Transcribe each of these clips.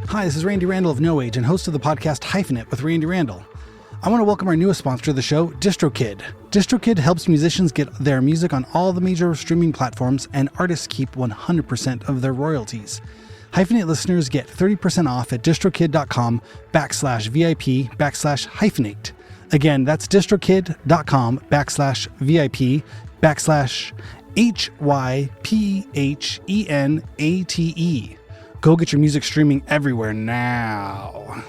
Hi, this is Randy Randall of No Age and host of the podcast Hyphenate with Randy Randall. I want to welcome our newest sponsor of the show, DistroKid. DistroKid helps musicians get their music on all the major streaming platforms, and artists keep 100% of their royalties. Hyphenate listeners get 30% off at distrokid.com/VIP/hyphenate. Again, that's distrokid.com/VIP/HYPHENATE. Go get your music streaming everywhere now.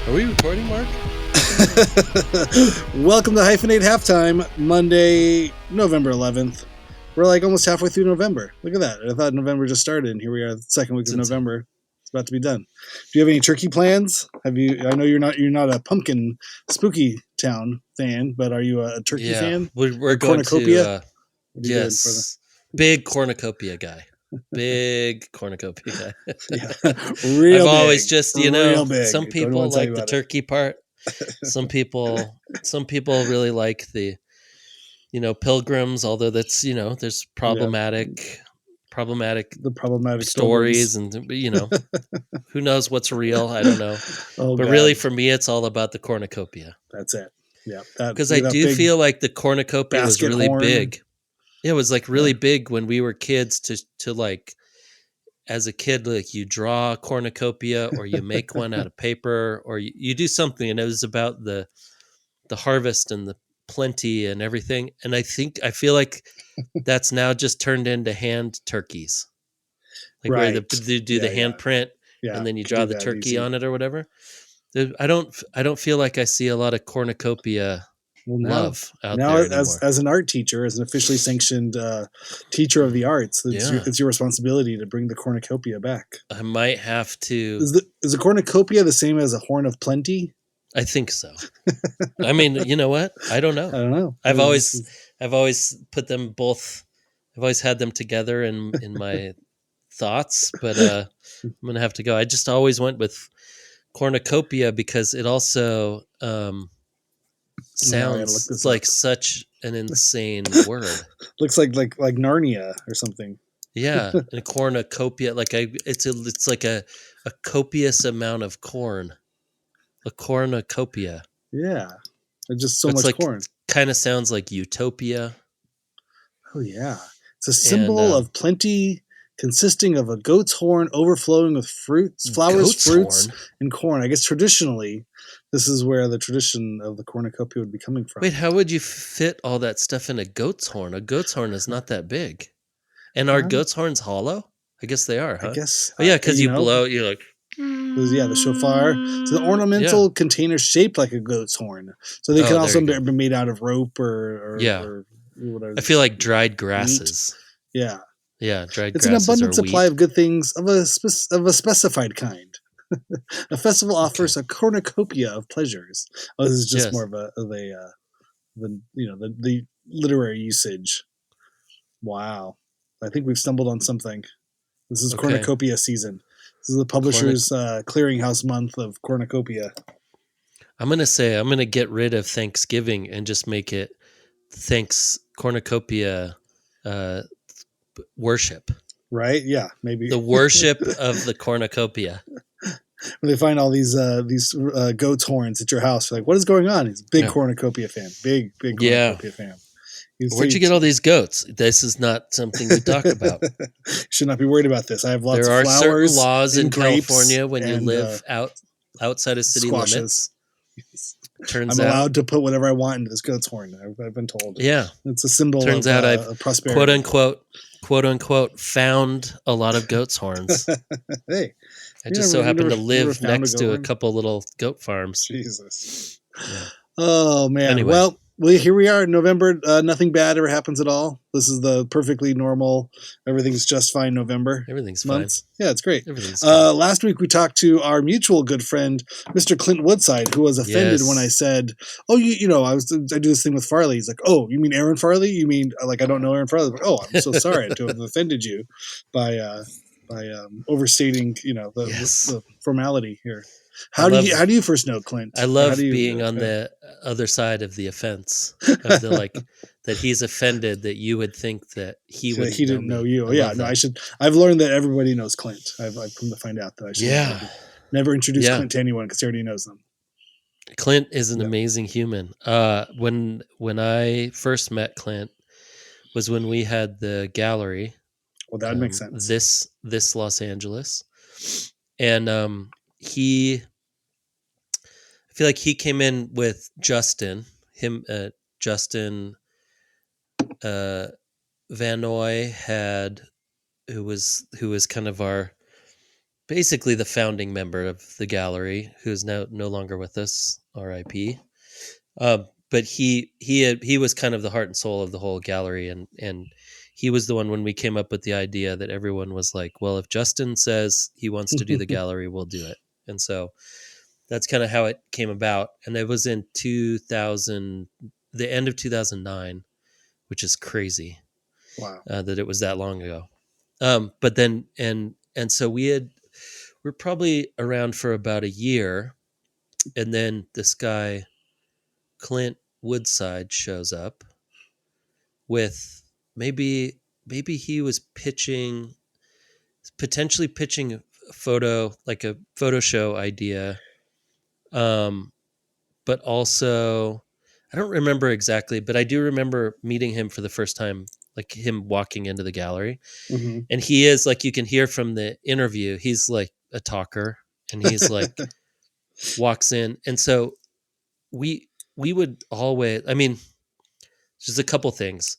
Are we recording, Mark? Welcome to Hyphenate Halftime, Monday, November 11th. We're like almost halfway through November. Look at that. I thought November just started, and here we are, the second week of November. It's about to be done. Do you have any turkey plans? I know you're not a pumpkin spooky town fan, but are you a turkey fan? We're going to yes, big cornucopia guy. Big cornucopia guy. Yeah, real I've always big, just, some people like the turkey part. Some people really like the, pilgrims, although that's, there's problematic stories pilgrims. And, who knows what's real? I don't know. But really for me, it's all about the cornucopia. That's it. Yeah. Because I do feel like the cornucopia was really big. Yeah, it was like really big when we were kids to like, as a kid, like you draw a cornucopia or you make one out of paper or you do something, and it was about the harvest and the plenty and everything. And I feel like that's now just turned into hand turkeys, like where they do the hand print and then you draw the turkey on it or whatever. I don't feel like I see a lot of cornucopia love out there anymore. As an art teacher, as an officially sanctioned teacher of the arts, it's your responsibility to bring the cornucopia back. I might have to. Is the cornucopia the same as a horn of plenty? I think so. I mean, you know what? I don't know. I've always put them both. I've always had them together in my thoughts, but I'm gonna have to go. I just always went with cornucopia because it also sounds like such an insane word. Looks like Narnia or something. Yeah, a cornucopia, it's like a copious amount of corn. A cornucopia. Yeah, just so much corn. Kind of sounds like utopia. Oh yeah, it's a symbol of plenty, consisting of a goat's horn overflowing with flowers, fruits, and corn. I guess traditionally, this is where the tradition of the cornucopia would be coming from. Wait, how would you fit all that stuff in a goat's horn? A goat's horn is not that big. And are goat's horns hollow? I guess they are, huh? I guess. Oh, yeah, because you blow, you're like... Yeah, the shofar. So the ornamental container shaped like a goat's horn. So they can also be made out of rope or whatever. I feel like dried grasses. Meat. Yeah. Yeah, dried grasses. It's an abundant supply of good things of a specified kind. A festival offers a cornucopia of pleasures. Oh, this is just more of the literary usage. Wow. I think we've stumbled on something. This is cornucopia season. This is the publisher's clearinghouse month of cornucopia. I'm going to get rid of Thanksgiving and just make it cornucopia worship. Right? Yeah, maybe. The worship of the cornucopia. When they find all these goat's horns at your house, they're like, what is going on? He's a big cornucopia fan. Big cornucopia fan. Where'd you get all these goats? This is not something we talk about. Should not be worried about this. I have lots of flowers. There are certain laws in California when you live outside of city limits. I'm allowed to put whatever I want into this goat's horn. I've been told. Yeah. It's a symbol of I've prosperity. Quote unquote, found a lot of goat's horns. Hey. I just so happen to live next to a couple little goat farms. Jesus. Yeah. Oh, man. Anyway. Well, here we are in November. Nothing bad ever happens at all. This is the perfectly normal, everything's just fine November. Everything's months. Fine. Yeah, it's great. Last week we talked to our mutual good friend, Mr. Clint Woodside, who was offended when I said, "Oh, I do this thing with Farley." He's like, "Oh, you mean Aaron Farley? You mean like I don't know Aaron Farley?" Like, "Oh, I'm so sorry to have offended you by overstating, Yes. the formality here. How do you first know Clint? I love being on the other side of the offense of the like that he's offended that you would think that he didn't know you. Yeah, no, I've learned that everybody knows Clint. I've come to find out that I should never introduce Clint to anyone because he already knows them. Clint is an amazing human. When I first met Clint was when we had the gallery. Well, that makes sense. This Los Angeles, and I feel like he came in with Justin, Justin Vanoy who was kind of basically the founding member of the gallery, who is now no longer with us, R.I.P. But he was kind of the heart and soul of the whole gallery, and he was the one when we came up with the idea that everyone was like, well, if Justin says he wants to do the gallery, we'll do it. And so that's kind of how it came about. And it was in the end of 2009, which is crazy. Wow. That it was that long ago. But then, and so we're probably around for about a year. And then this guy, Clint Woodside, shows up with maybe he was potentially pitching a photo show idea. But also, I don't remember exactly, but I do remember meeting him for the first time, like him walking into the gallery. Mm-hmm. And he is, like, you can hear from the interview, he's like a talker, and he's like walks in. And so we would always, I mean, just a couple things.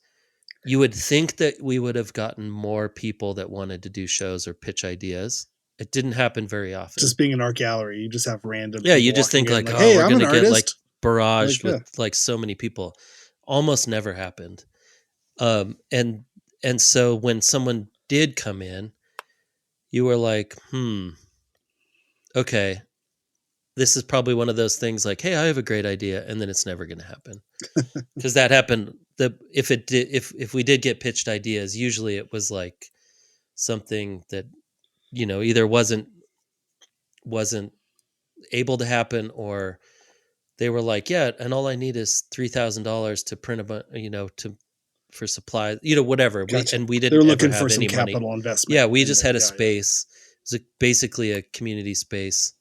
You would think that we would have gotten more people that wanted to do shows or pitch ideas. It didn't happen very often. Just being an art gallery, you just have random. Yeah, you just think like, hey, we're going to get like barraged with like so many people. Almost never happened. And so when someone did come in, you were like, okay, this is probably one of those things like, hey, I have a great idea, and then it's never going to happen. Because that happened. If we did get pitched ideas, usually it was like something that, either wasn't able to happen, or they were like, yeah, and all I need is $3,000 to print for supplies, whatever. Gotcha. We didn't They're looking ever have for some any money. capital investment. Yeah, we just had a space. It was basically a community space.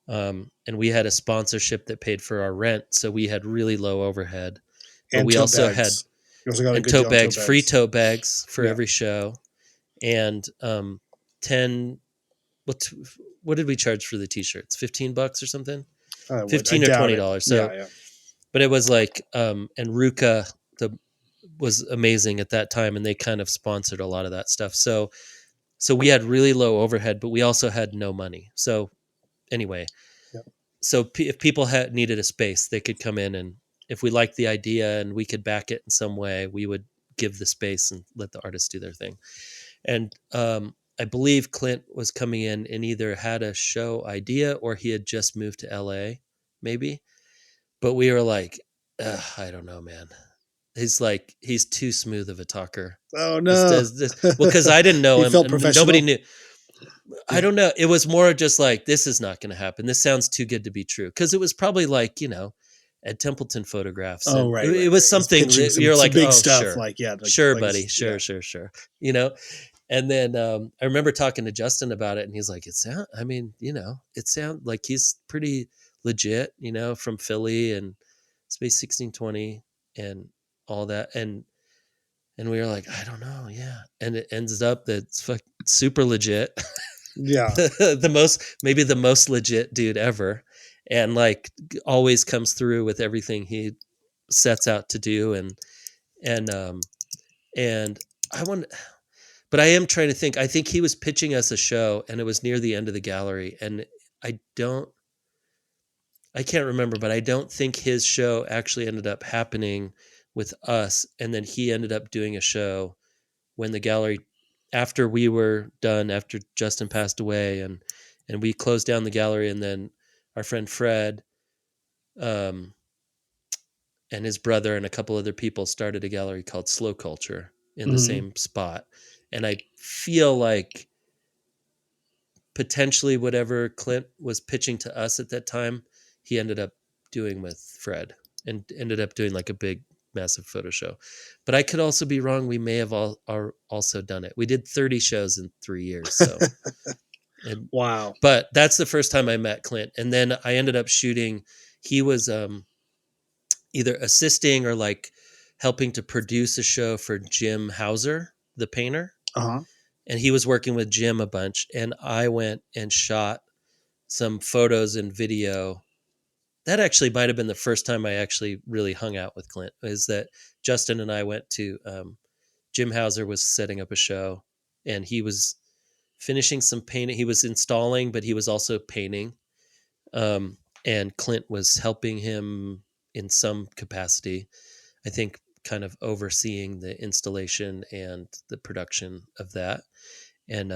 And we had a sponsorship that paid for our rent, so we had really low overhead. But we also had tote bags, free tote bags for every show, and 10. What did we charge for the t-shirts? $15 or something? $15 or $20. So, but it was like, and Ruka was amazing at that time, and they kind of sponsored a lot of that stuff. So we had really low overhead, but we also had no money. So anyway, so if people needed a space, they could come in, and if we liked the idea and we could back it in some way, we would give the space and let the artists do their thing. And I believe Clint was coming in and either had a show idea or he had just moved to LA, maybe. But we were like, I don't know, man. He's too smooth of a talker. Oh no! Well, because I didn't know him. Felt professional? Nobody knew. I don't know. It was more just like, this is not going to happen. This sounds too good to be true. Because it was probably like, Ed Templeton photographs. Oh, right. It was something you're like, big oh, stuff. Sure. Like, yeah. Sure, buddy. Sure. And then I remember talking to Justin about it, and he's like, it sounds like he's pretty legit, from Philly and Space 1620 and all that. And we were like, I don't know. Yeah. And it ends up that it's super legit. Yeah. maybe the most legit dude ever. And like always comes through with everything he sets out to do. And I want, but I am trying to think, I think he was pitching us a show, and it was near the end of the gallery. And I can't remember, but I don't think his show actually ended up happening with us. And then he ended up doing a show when the gallery, after we were done, after Justin passed away, and we closed down the gallery. And then our friend Fred, and his brother and a couple other people started a gallery called Slow Culture in the same spot. And I feel like potentially whatever Clint was pitching to us at that time, he ended up doing with Fred and ended up doing like a big, massive photo show. But I could also be wrong. We may have also done it. We did 30 shows in 3 years. So, wow. But that's the first time I met Clint. And then I ended up shooting. He was either assisting or like helping to produce a show for Jim Hauser, the painter. Uh-huh. And he was working with Jim a bunch. And I went and shot some photos and video. That actually might have been the first time I actually really hung out with Clint, is that Justin and I went to Jim Hauser was setting up a show, and he was finishing some painting. He was installing, but he was also painting. And Clint was helping him in some capacity, I think, kind of overseeing the installation and the production of that, and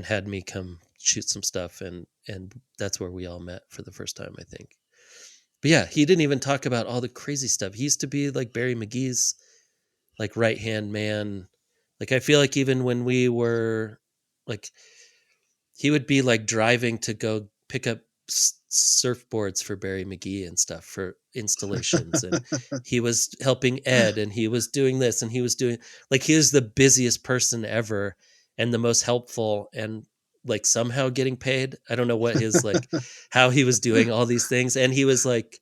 had me come shoot some stuff, and that's where we all met for the first time, I think. But yeah, he didn't even talk about all the crazy stuff. He used to be like Barry McGee's like right hand man. Like I feel like even when we were like, he would be like driving to go pick up surfboards for Barry McGee and stuff for installations, and he was helping Ed, and he was doing this, and he was doing like, he was the busiest person ever and the most helpful, and like somehow getting paid. I don't know what his like how he was doing all these things, and he was like,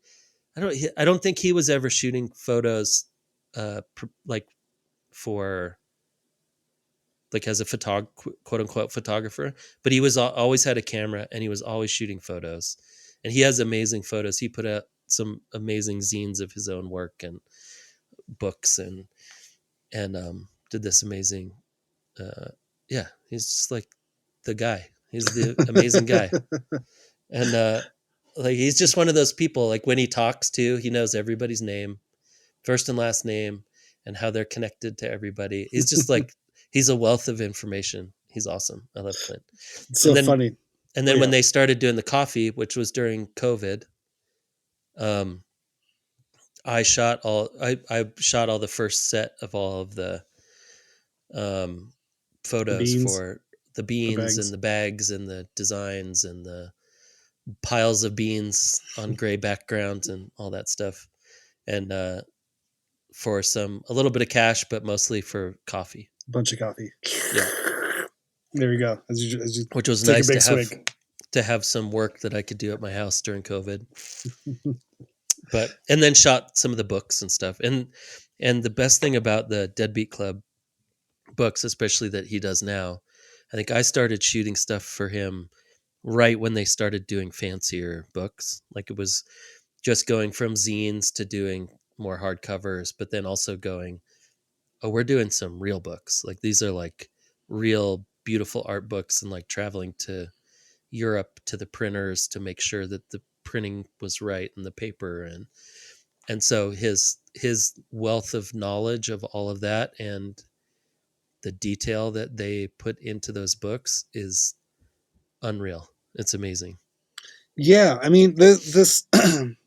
I don't think he was ever shooting photos like for like as a quote unquote photographer, but he was always had a camera, and he was always shooting photos, and he has amazing photos. He put out some amazing zines of his own work and books, and did this amazing yeah, he's just like the guy. He's the amazing guy. And like he's just one of those people, like when he talks to, he knows everybody's name, first and last name, and how they're connected to everybody. He's just like, he's a wealth of information. He's awesome. I love Clint. It's so funny. And then when they started doing the coffee, which was during COVID, I shot all the first set of all of the photos for the beans and the bags and the designs and the piles of beans on gray backgrounds and all that stuff. And for a little bit of cash, but mostly for coffee. A bunch of coffee. Yeah. There we go. As you which was nice to have some work that I could do at my house during COVID. And then shot some of the books and stuff. And the best thing about the Deadbeat Club books, especially that he does now, I think I started shooting stuff for him right when they started doing fancier books. Like it was just going from zines to doing more hardcovers, but then also going, oh, we're doing some real books. Like these are like real beautiful art books, and like traveling to Europe to the printers to make sure that the printing was right and the paper, and so his wealth of knowledge of all of that and the detail that they put into those books is unreal. It's amazing. Yeah, I mean this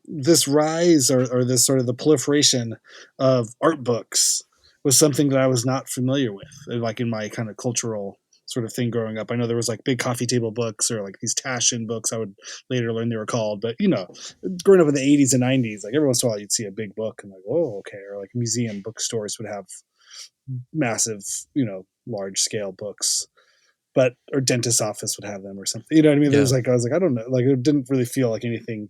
this rise or this sort of the proliferation of art books was something that I was not familiar with, like in my kind of cultural sort of thing growing up. I know there was like big coffee table books or like these Taschen books. I would later learn they were called, but you know, growing up in the 80s and 90s, like every once in a while you'd see a big book and like, oh, okay. Or like museum bookstores would have massive, you know, large scale books, or dentist's office would have them or something. You know what I mean? Yeah. I was like, I don't know. Like it didn't really feel like anything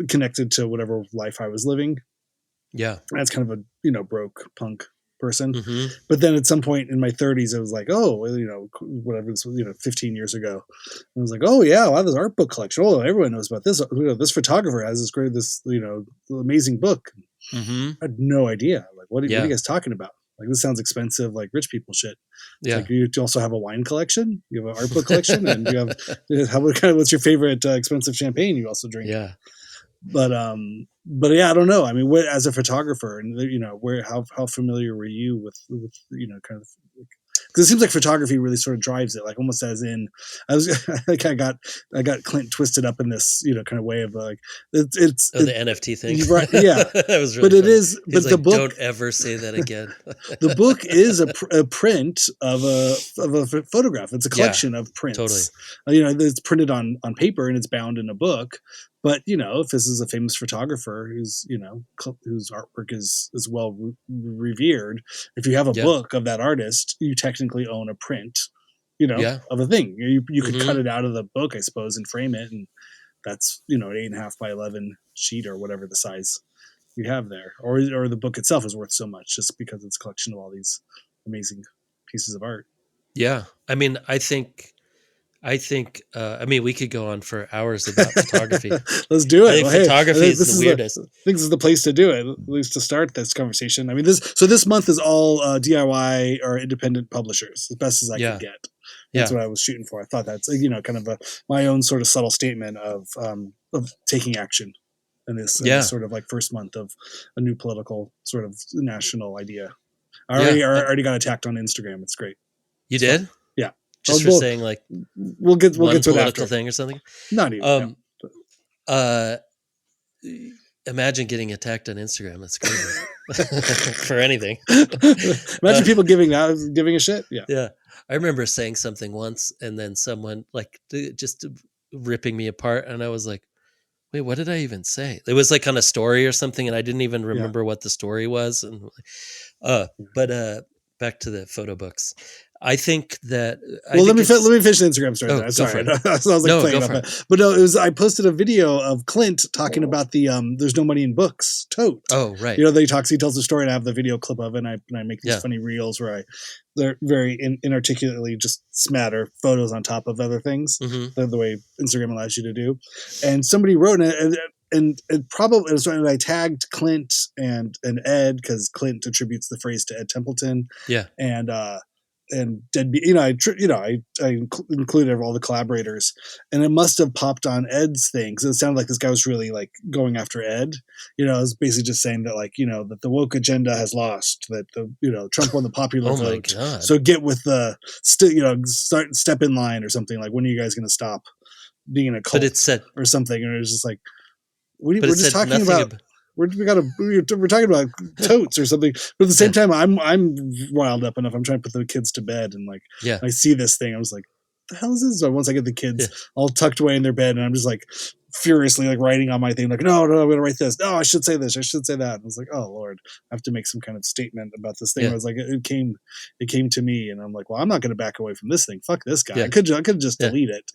connected to whatever life I was living. Yeah. That's kind of a, you know, broke punk person. Mm-hmm. But then at some point in my 30s, I was like, oh, you know, whatever this was, you know, 15 years ago. I was like, oh yeah, wow, this art book collection. Oh, everyone knows about this. You know, this photographer has this you know, amazing book. Mm-hmm. I had no idea. Like, what are you guys talking about? Like, this sounds expensive, like rich people shit. Yeah. Like, you also have a wine collection, you have an art book collection, and you have what's your favorite expensive champagne you also drink? Yeah. But yeah, I don't know. I mean, as a photographer, and you know, how familiar were you with you know, kind of like because it seems like photography really sort of drives it, like almost as in, I got Clint twisted up in this, kind of way of like, it's the NFT thing. Right. Yeah. That was really but funny. it is, but the like, book, don't ever say that again. The book is a print of a photograph. It's a collection of prints. Totally. It's printed on paper and it's bound in a book. But if this is a famous photographer who's whose artwork is well revered, if you have a book of that artist, you technically own a print, of a thing. You could cut it out of the book, I suppose, and frame it, and that's an 8.5 by 11 sheet or whatever the size you have there, or the book itself is worth so much just because it's a collection of all these amazing pieces of art. Yeah, I mean, I think, we could go on for hours about photography. Let's do it. I think photography is the weirdest. I think this is the place to do it, at least to start this conversation. I mean, this month is all DIY or independent publishers, as best as I could get. That's what I was shooting for. I thought that's kind of my own sort of subtle statement of taking action in this sort of like first month of a new political sort of national idea. I already got attacked on Instagram. It's great. You did? Yeah. Just for saying like we'll get to it after. Political thing or something? Not even. Imagine getting attacked on Instagram. That's crazy. For anything. Imagine people giving a shit. Yeah. Yeah. I remember saying something once and then someone like just ripping me apart, and I was like, wait, what did I even say? It was like on a story or something, and I didn't even remember what the story was. And but back to the photo books. I think that. Let me finish the Instagram story. Oh, Sorry, I was like playing off it. But no, I posted a video of Clint talking about the "There's no money in books" tote. Oh, right. He tells the story, and I have the video clip of it. And I make these funny reels where they're very inarticulately just smatter photos on top of other things, the way Instagram allows you to do. And somebody wrote it, and it probably was when I tagged Clint and Ed, because Clint attributes the phrase to Ed Templeton. Yeah. And Deadbeat, I included all the collaborators, and it must have popped on Ed's thing because it sounded like this guy was really like going after Ed. It was basically just saying that that the woke agenda has lost, that Trump won the popular vote. My God. So get with the step in line or something, like, when are you guys going to stop being in a cult? But it said, or something, and it was just like, we're just talking about. We're talking about totes or something, but at the same time, I'm riled up enough. I'm trying to put the kids to bed, and I see this thing. I was like, "The hell is this?" So once I get the kids all tucked away in their bed, and I'm just like furiously writing on my thing, like, no, I'm gonna write this. No, I should say this. I should say that. And I was like, oh Lord, I have to make some kind of statement about this thing. I was like, it came to me, and I'm like, well, I'm not gonna back away from this thing. Fuck this guy. I could just delete it,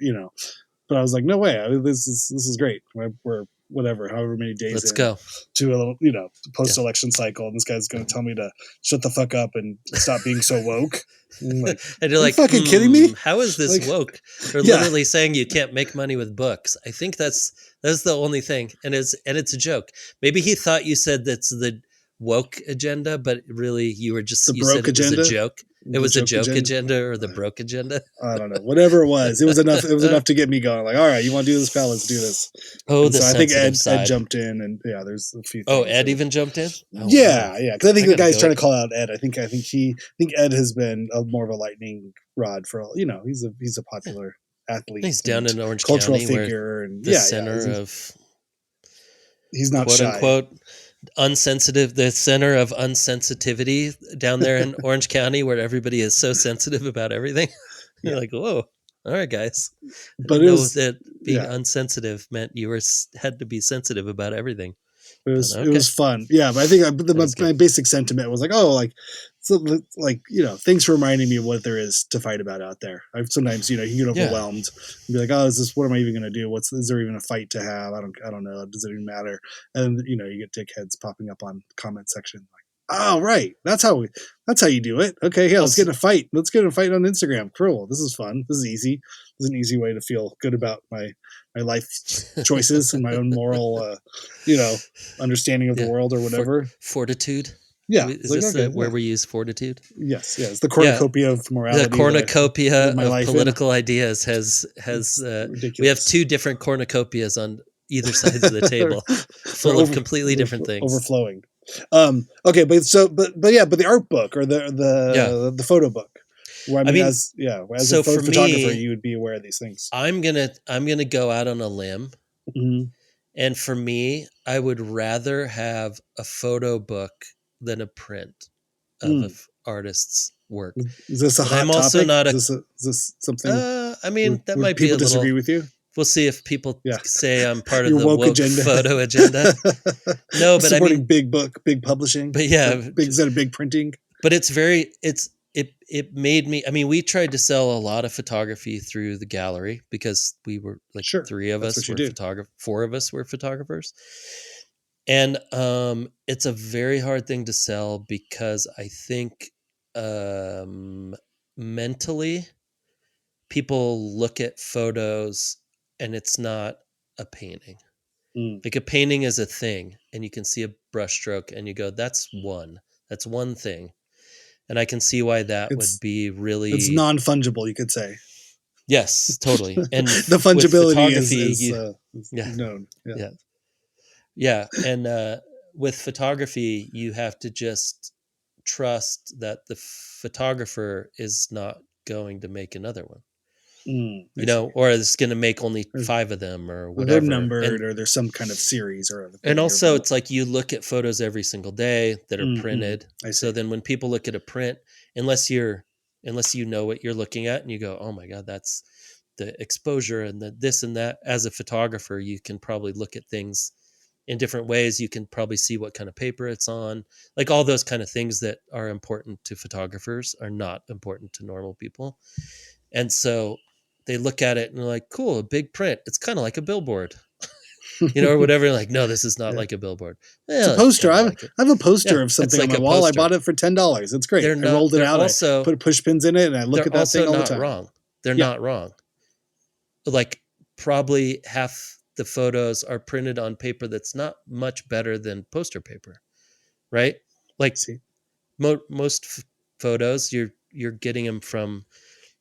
But I was like, no way. This is great. We're however many days. Let's go to a little, post-election cycle, and this guy's going to tell me to shut the fuck up and stop being so woke. And you're like, fucking kidding me? How is this woke? They're literally saying you can't make money with books. I think that's the only thing, and it's a joke. Maybe he thought you said that's the woke agenda, but really you were just you said it was a joke. It was a joke agenda or the broke agenda. I don't know. Whatever it was enough. It was enough to get me going. Like, all right, you want to do this, pal? Let's do this. Oh, so I think Ed jumped in, and there's a few. Oh, Ed even jumped in. Oh, yeah. Because I think the guy's trying to call out Ed. I think Ed has been more of a lightning rod for all. He's a popular athlete. He's down in Orange cultural County, figure, and the center of. He's not quote shy. Unquote. Unsensitive, the center of unsensitivity down there in Orange County, where everybody is so sensitive about everything. You're like, whoa, all right, guys. But it was that being unsensitive meant you had to be sensitive about everything. It was fun. Yeah, but I think my basic sentiment was like, thanks for reminding me of what there is to fight about out there. Sometimes you get overwhelmed and be like, oh, what am I even going to do? Is there even a fight to have? I don't know. Does it even matter? And you get dickheads popping up on comment section like, oh right, that's how you do it. Okay, yeah, let's get in a fight. Let's get in a fight on Instagram. Cool. This is fun. This is easy. This is an easy way to feel good about my life choices and my own moral, understanding of the world or whatever. Fortitude. Yeah. Is this where we use fortitude? Yes. It's the cornucopia of morality. The cornucopia of political ideas has we have two different cornucopias on either side of the table, full of completely different things. Overflowing. Okay, but the art book or the photo book. Well, I mean, as a photographer, you would be aware of these things. I'm gonna go out on a limb, and for me, I would rather have a photo book than a print of an artist's work. Is this a hot I'm also topic? not Is this something? I mean, that might be people a little. Disagree with you? We'll see if people say I'm part of the woke agenda. Photo agenda. No, but supporting big publishing. But yeah, instead of big printing. But it made me. I mean, we tried to sell a lot of photography through the gallery because we were like 3 of us were photographers, 4 of us were photographers, and it's a very hard thing to sell because I think mentally people look at photos and it's not a painting. Like a painting is a thing and you can see a brushstroke and you go, that's one thing. And I can see why that would be really... It's non-fungible, you could say. Yes, totally. And the fungibility is known. Yeah. And with photography, you have to just trust that the photographer is not going to make another one. Or it's going to make only 5 of them or whatever. They're numbered, or there's some kind of series or other. And also, it's like you look at photos every single day that are printed. So then, when people look at a print, unless you know what you're looking at, and you go, "Oh my God, that's the exposure and the this and that." As a photographer, you can probably look at things in different ways. You can probably see what kind of paper it's on, like all those kind of things that are important to photographers are not important to normal people, and so they look at it and they're like, cool, a big print. It's kind of like a billboard, or whatever. Like, no, this is not like a billboard. It's a poster. I have a poster of something on my wall. I bought it for $10. It's great. I rolled it out. I put push pins in it and I look at that thing all the time. They're not wrong. Like probably half the photos are printed on paper that's not much better than poster paper, right? Like most photos, you're getting them from...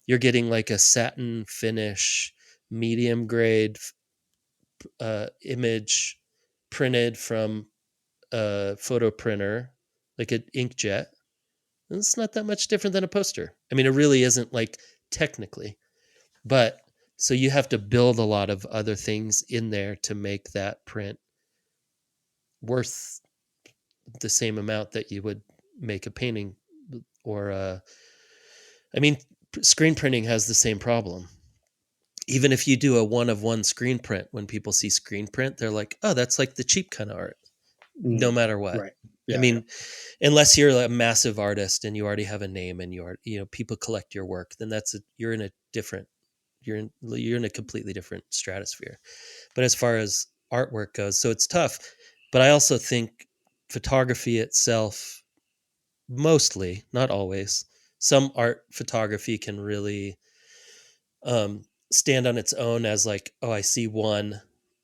You're getting like a satin finish, medium grade image printed from a photo printer, like an inkjet. And it's not that much different than a poster. I mean, it really isn't, like, technically. But so you have to build a lot of other things in there to make that print worth the same amount that you would make a painting or screen printing has the same problem. Even if you do a 1-of-1 screen print, when people see screen print, they're like, oh, that's like the cheap kind of art, no matter what. Right. Yeah, I mean, unless you're a massive artist and you already have a name and people collect your work, then you're in a completely different stratosphere. But as far as artwork goes, so it's tough. But I also think photography itself, mostly, not always, some art photography can really stand on its own as like, oh, I see one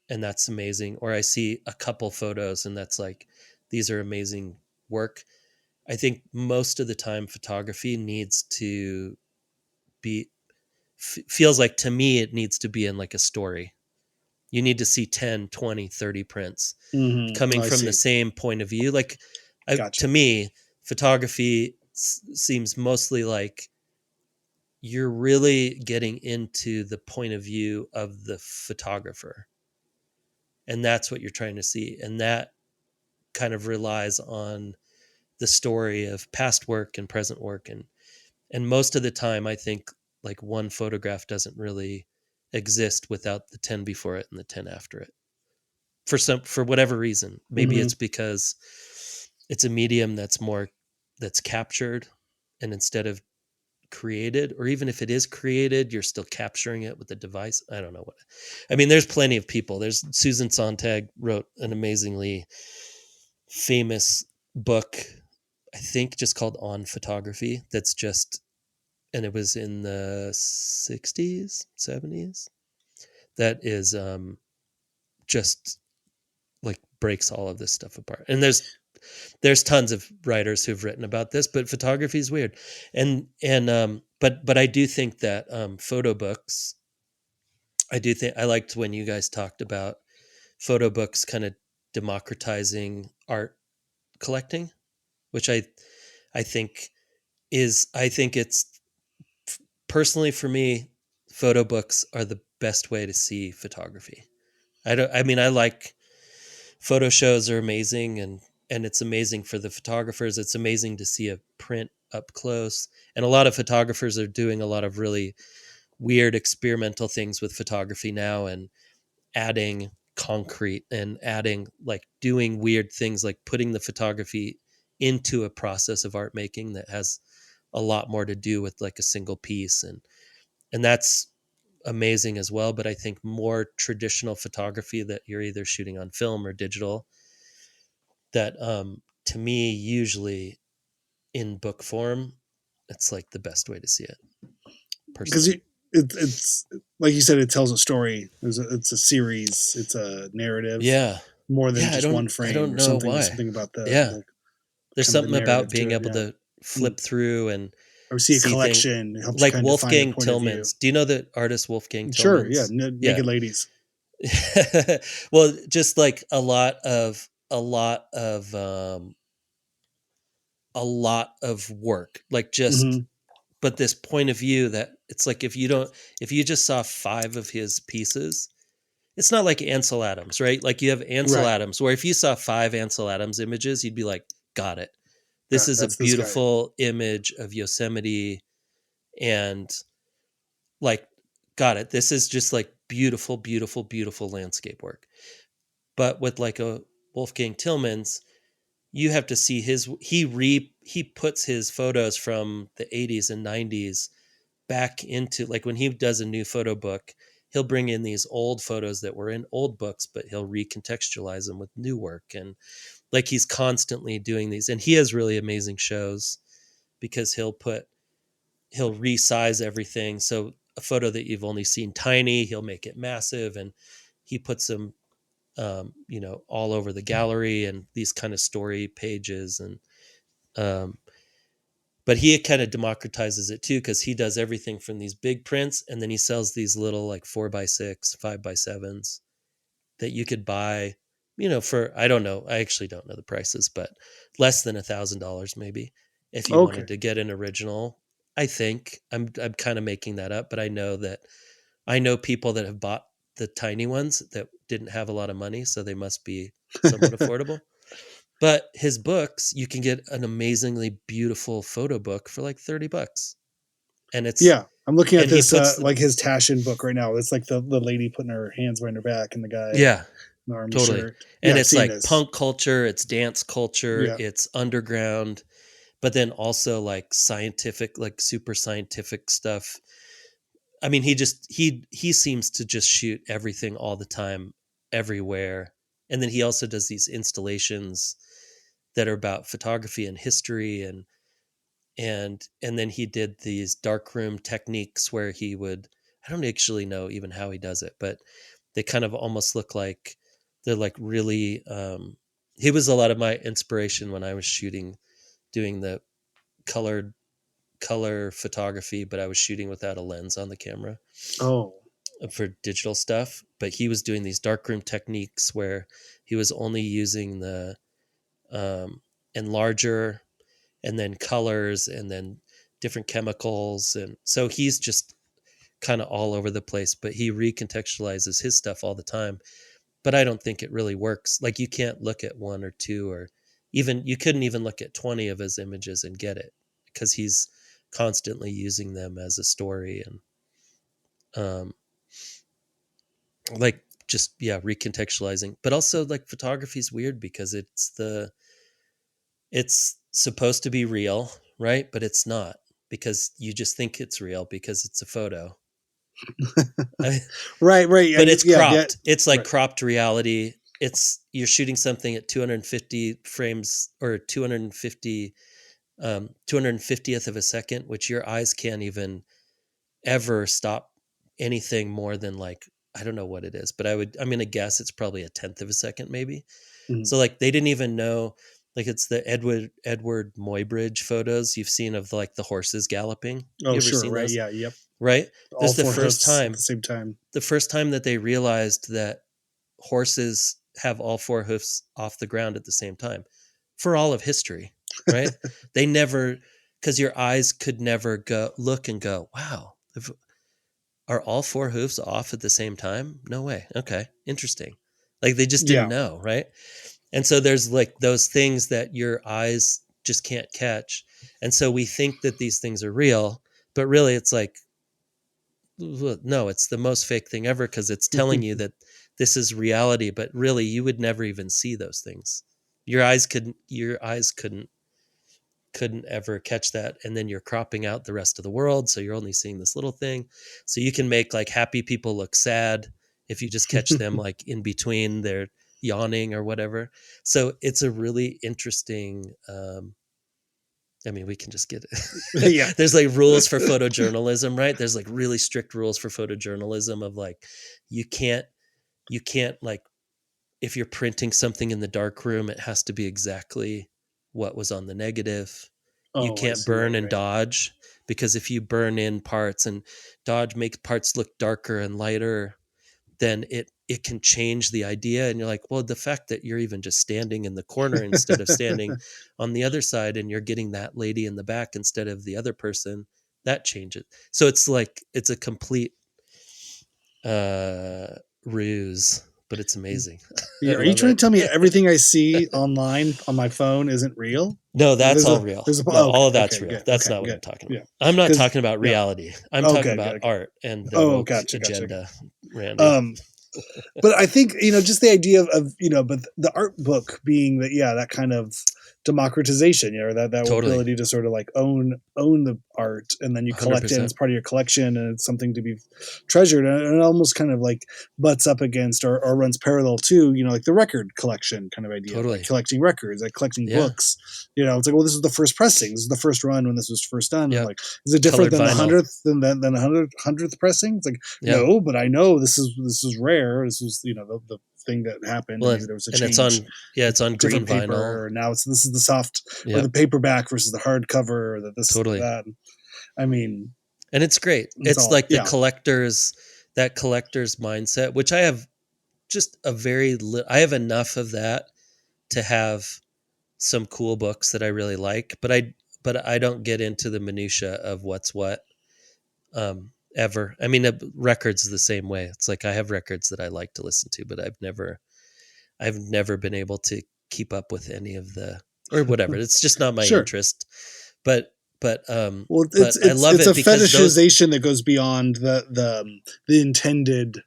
and that's amazing. Or I see a couple photos and that's like, these are amazing work. I think most of the time photography needs to be, feels like to me, it needs to be in like a story. You need to see 10, 20, 30 prints coming from the same point of view. Like to me, photography seems mostly like you're really getting into the point of view of the photographer. And that's what you're trying to see. And that kind of relies on the story of past work and present work. And most of the time, I think like one photograph doesn't really exist without the 10 before it and the 10 after it. For whatever reason. Maybe it's because it's a medium that's captured, and instead of created, or even if it is created, you're still capturing it with the device. I don't know what. I mean, there's plenty of people. There's Susan Sontag wrote an amazingly famous book, I think just called On Photography. That's just, and it was in the 60s, 70s. That is just like breaks all of this stuff apart. And there's tons of writers who've written about this, but photography is weird. But I do think that photo books, I liked when you guys talked about photo books kind of democratizing art collecting, which I think it's personally for me, photo books are the best way to see photography. I like photo shows are amazing, and it's amazing for the photographers. It's amazing to see a print up close. And a lot of photographers are doing a lot of really weird experimental things with photography now, and adding concrete and adding like doing weird things, like putting the photography into a process of art making that has a lot more to do with like a single piece. And that's amazing as well. But I think more traditional photography that you're either shooting on film or digital, that to me, usually in book form, it's like the best way to see it personally. Because it's like you said, it tells a story. It's a series. It's a narrative. Yeah. More than just one frame. I don't know something, why. Something about the There's something about being able to flip through and or see a collection. Helps like Wolfgang Tillmans. Do you know the artist Wolfgang Tillmans? Sure, yeah, Naked Ladies. Well, just like a lot of work, like just but this point of view that it's like if you just saw 5 of his pieces, it's not like Ansel Adams, right? Like you have Ansel Adams, where if you saw 5 Ansel Adams images, you'd be like, got it. This is a beautiful image of Yosemite, and like, got it. This is just like beautiful, beautiful, beautiful landscape work. But with like a Wolfgang Tillmans, you have to see he puts his photos from the 80s and 90s back into, like when he does a new photo book, he'll bring in these old photos that were in old books, but he'll recontextualize them with new work. And like he's constantly doing these, and he has really amazing shows because he'll resize everything. So a photo that you've only seen tiny, he'll make it massive, and he puts them all over the gallery and these kind of story pages. And but he kind of democratizes it too, because he does everything from these big prints, and then he sells these little like 4x6, 5x7s that you could buy, for, I don't know, I actually don't know the prices, but less than $1,000 maybe if you wanted to get an original. I think I'm kind of making that up, but I know people that have bought the tiny ones that didn't have a lot of money, so they must be somewhat affordable. But his books, you can get an amazingly beautiful photo book for like $30. And it's, I'm looking at this like his Taschen book right now. It's like the lady putting her hands behind her back and the guy in the army shirt. And it's like punk culture, it's dance culture, it's underground, but then also like scientific, like super scientific stuff. I mean, he seems to just shoot everything all the time, everywhere. And then he also does these installations that are about photography and history, and then he did these darkroom techniques where he would, I don't actually know even how he does it, but they kind of almost look like they're like really he was a lot of my inspiration when I was doing the color photography, but I was shooting without a lens on the camera for digital stuff. But he was doing these darkroom techniques where he was only using the enlarger and then colors and then different chemicals. And so he's just kind of all over the place, but he recontextualizes his stuff all the time. But I don't think it really works. Like you can't look at 1 or 2, or even, you couldn't even look at 20 of his images and get it, because he's constantly using them as a story. And like just recontextualizing. But also like photography is weird because it's supposed to be real, right? But it's not, because you just think it's real because it's a photo. Right. But it's cropped. It's like cropped reality. You're shooting something at 250 frames or 250th of a second, which your eyes can't even ever stop anything more than like, I don't know what it is, but I'm going to guess it's probably a 1/10 of a second, maybe. Mm-hmm. So like they didn't even know, like it's the Edward Muybridge photos you've seen of like the horses galloping. Oh, you ever sure. Seen right. Those? Yeah. Yep. Right. That's the first time, at the same time. The first time that they realized that horses have all 4 hoofs off the ground at the same time for all of history. Right. They never, because your eyes could never look and go, wow, are all four hooves off at the same time? No way. Okay. Interesting. Like they just didn't know. Right. And so there's like those things that your eyes just can't catch. And so we think that these things are real, but really it's like, no, it's the most fake thing ever because it's telling you that this is reality, but really you would never even see those things. Your eyes couldn't ever catch that. And then you're cropping out the rest of the world. So you're only seeing this little thing. So you can make like happy people look sad if you just catch them like in between their yawning or whatever. So it's a really interesting, I mean, we can just get it. Yeah. There's like rules for photojournalism, right? There's like really strict rules for photojournalism of like, you can't like, if you're printing something in the dark room, it has to be exactly what was on the negative. You can't burn and dodge, because if you burn in parts and dodge, make parts look darker and lighter, then it can change the idea. And you're like, well, the fact that you're even just standing in the corner instead of standing on the other side, and you're getting that lady in the back instead of the other person, that changes. So it's like, it's a complete ruse, but it's amazing. Are you trying to tell me everything I see online on my phone isn't real? No, that's all real. All of that's real. That's not what I'm talking about. Yeah. I'm not talking about reality. I'm talking about art and the woke agenda. Randy. But I think, just the idea of but the art book being that kind of democratization, that totally. Ability to sort of like own the art, and then you collect 100%. It as part of your collection, and it's something to be treasured, and it almost kind of like butts up against or runs parallel to like the record collection kind of idea. Totally. Like collecting records, like collecting books. It's like, well, this is the first pressing, this is the first run when this was first done. Yeah. Like, is it different than the 100th pressing? It's like, no, but I know this is rare. This was the thing that happened. Well, there was a change. It's on green paper, vinyl. or now this is the soft or the paperback versus the hardcover, or totally. That. I mean, and it's great. It's like the collector's mindset, which I have just I have enough of that to have some cool books that I really like, but I don't get into the minutia of what's what. Ever. I mean, records the same way. It's like I have records that I like to listen to, but I've never been able to keep up with any of the or whatever. It's just not my interest. But I love it. It's a fetishization that goes beyond the intended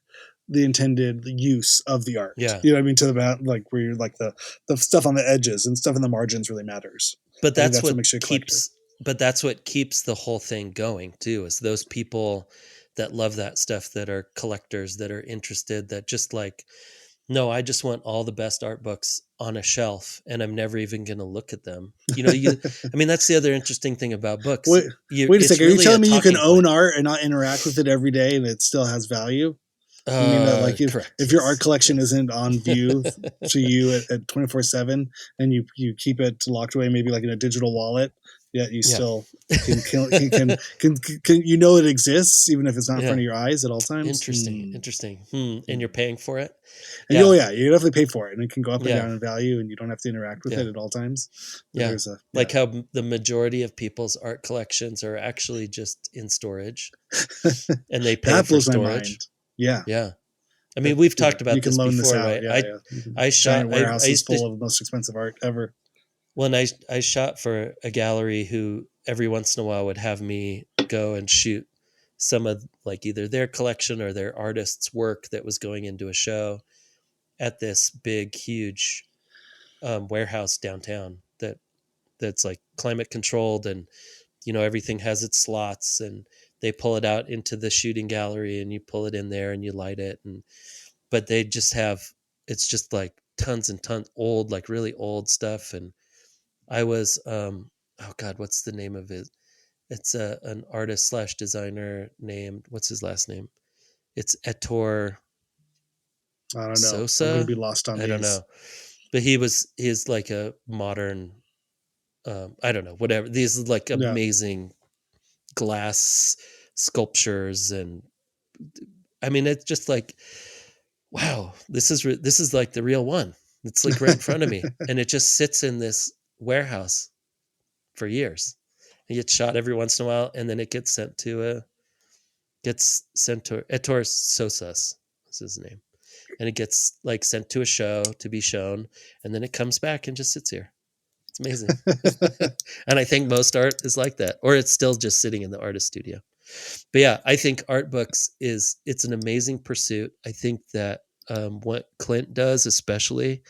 use of the art. Yeah. You know what I mean? To the like where you're like the stuff on the edges and stuff in the margins really matters. But that's what makes you keeps. But that's what keeps the whole thing going too, is those people that love that stuff, that are collectors, that are interested, that just like, no, I just want all the best art books on a shelf and I'm never even going to look at them. I mean, that's the other interesting thing about books. Wait a second. Are you telling me you can own art and not interact with it every day and it still has value? I mean, like if your art collection isn't on view to you at 24/7 and you keep it locked away, maybe like in a digital wallet, yet you still can it exists even if it's not in front of your eyes at all times. Interesting. And you're paying for it. And you definitely pay for it, and it can go up and down in value, and you don't have to interact with it at all times. But like how the majority of people's art collections are actually just in storage, and they pay for storage. Yeah. I mean, we've talked about this before, right? I shot warehouses full of the most expensive art ever. Well, and I shot for a gallery who every once in a while would have me go and shoot some of like either their collection or their artist's work that was going into a show at this big, huge warehouse downtown that's like climate controlled, and everything has its slots, and they pull it out into the shooting gallery and you pull it in there and you light it. But they just it's just like tons and tons old, like really old stuff. And I was, what's the name of it? It's an artist / designer named, what's his last name? It's Ettore. I don't know. Sosa? I'm going to be lost on these. I don't know. But he's like a modern, I don't know, whatever. These like amazing glass sculptures. And I mean, it's just like, wow, this is like the real one. It's like right in front of me. And it just sits in this warehouse for years. It gets shot every once in a while, and then it gets sent to gets sent to Ettore Sosas is his name. And it gets like sent to a show to be shown, and then it comes back and just sits here. It's amazing. And I think most art is like that, or it's still just sitting in the artist studio. But yeah, I think art books it's an amazing pursuit. I think that what Clint does especially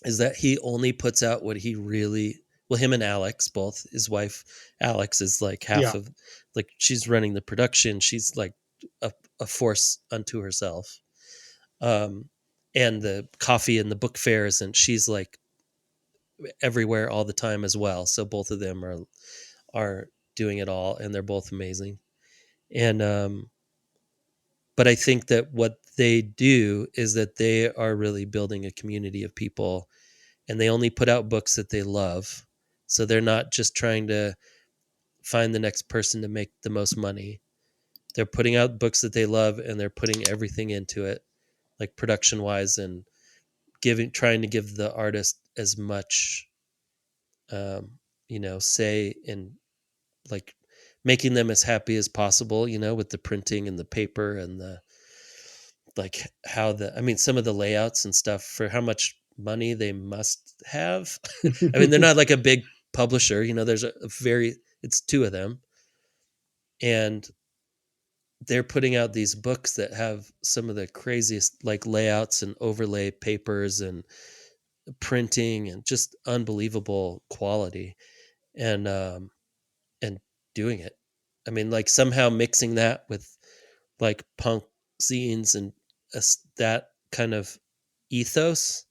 is that he only puts out what he really, well, him and Alex, both, his wife Alex is like half of, like, she's running the production. She's like a force unto herself. And the coffee and the book fairs, and she's like everywhere all the time as well. So both of them are doing it all, and they're both amazing. And but I think that what they do is that they are really building a community of people, and they only put out books that they love. So they're not just trying to find the next person to make the most money. They're putting out books that they love, and they're putting everything into it, like production wise, and trying to give the artist as much, say in like making them as happy as possible, with the printing and the paper and the, like how some of the layouts and stuff for how much money they must have. I mean, they're not like a big publisher, there's it's two of them, and they're putting out these books that have some of the craziest like layouts and overlay papers and printing and just unbelievable quality, and doing it. I mean, like somehow mixing that with like punk zines and that kind of ethos,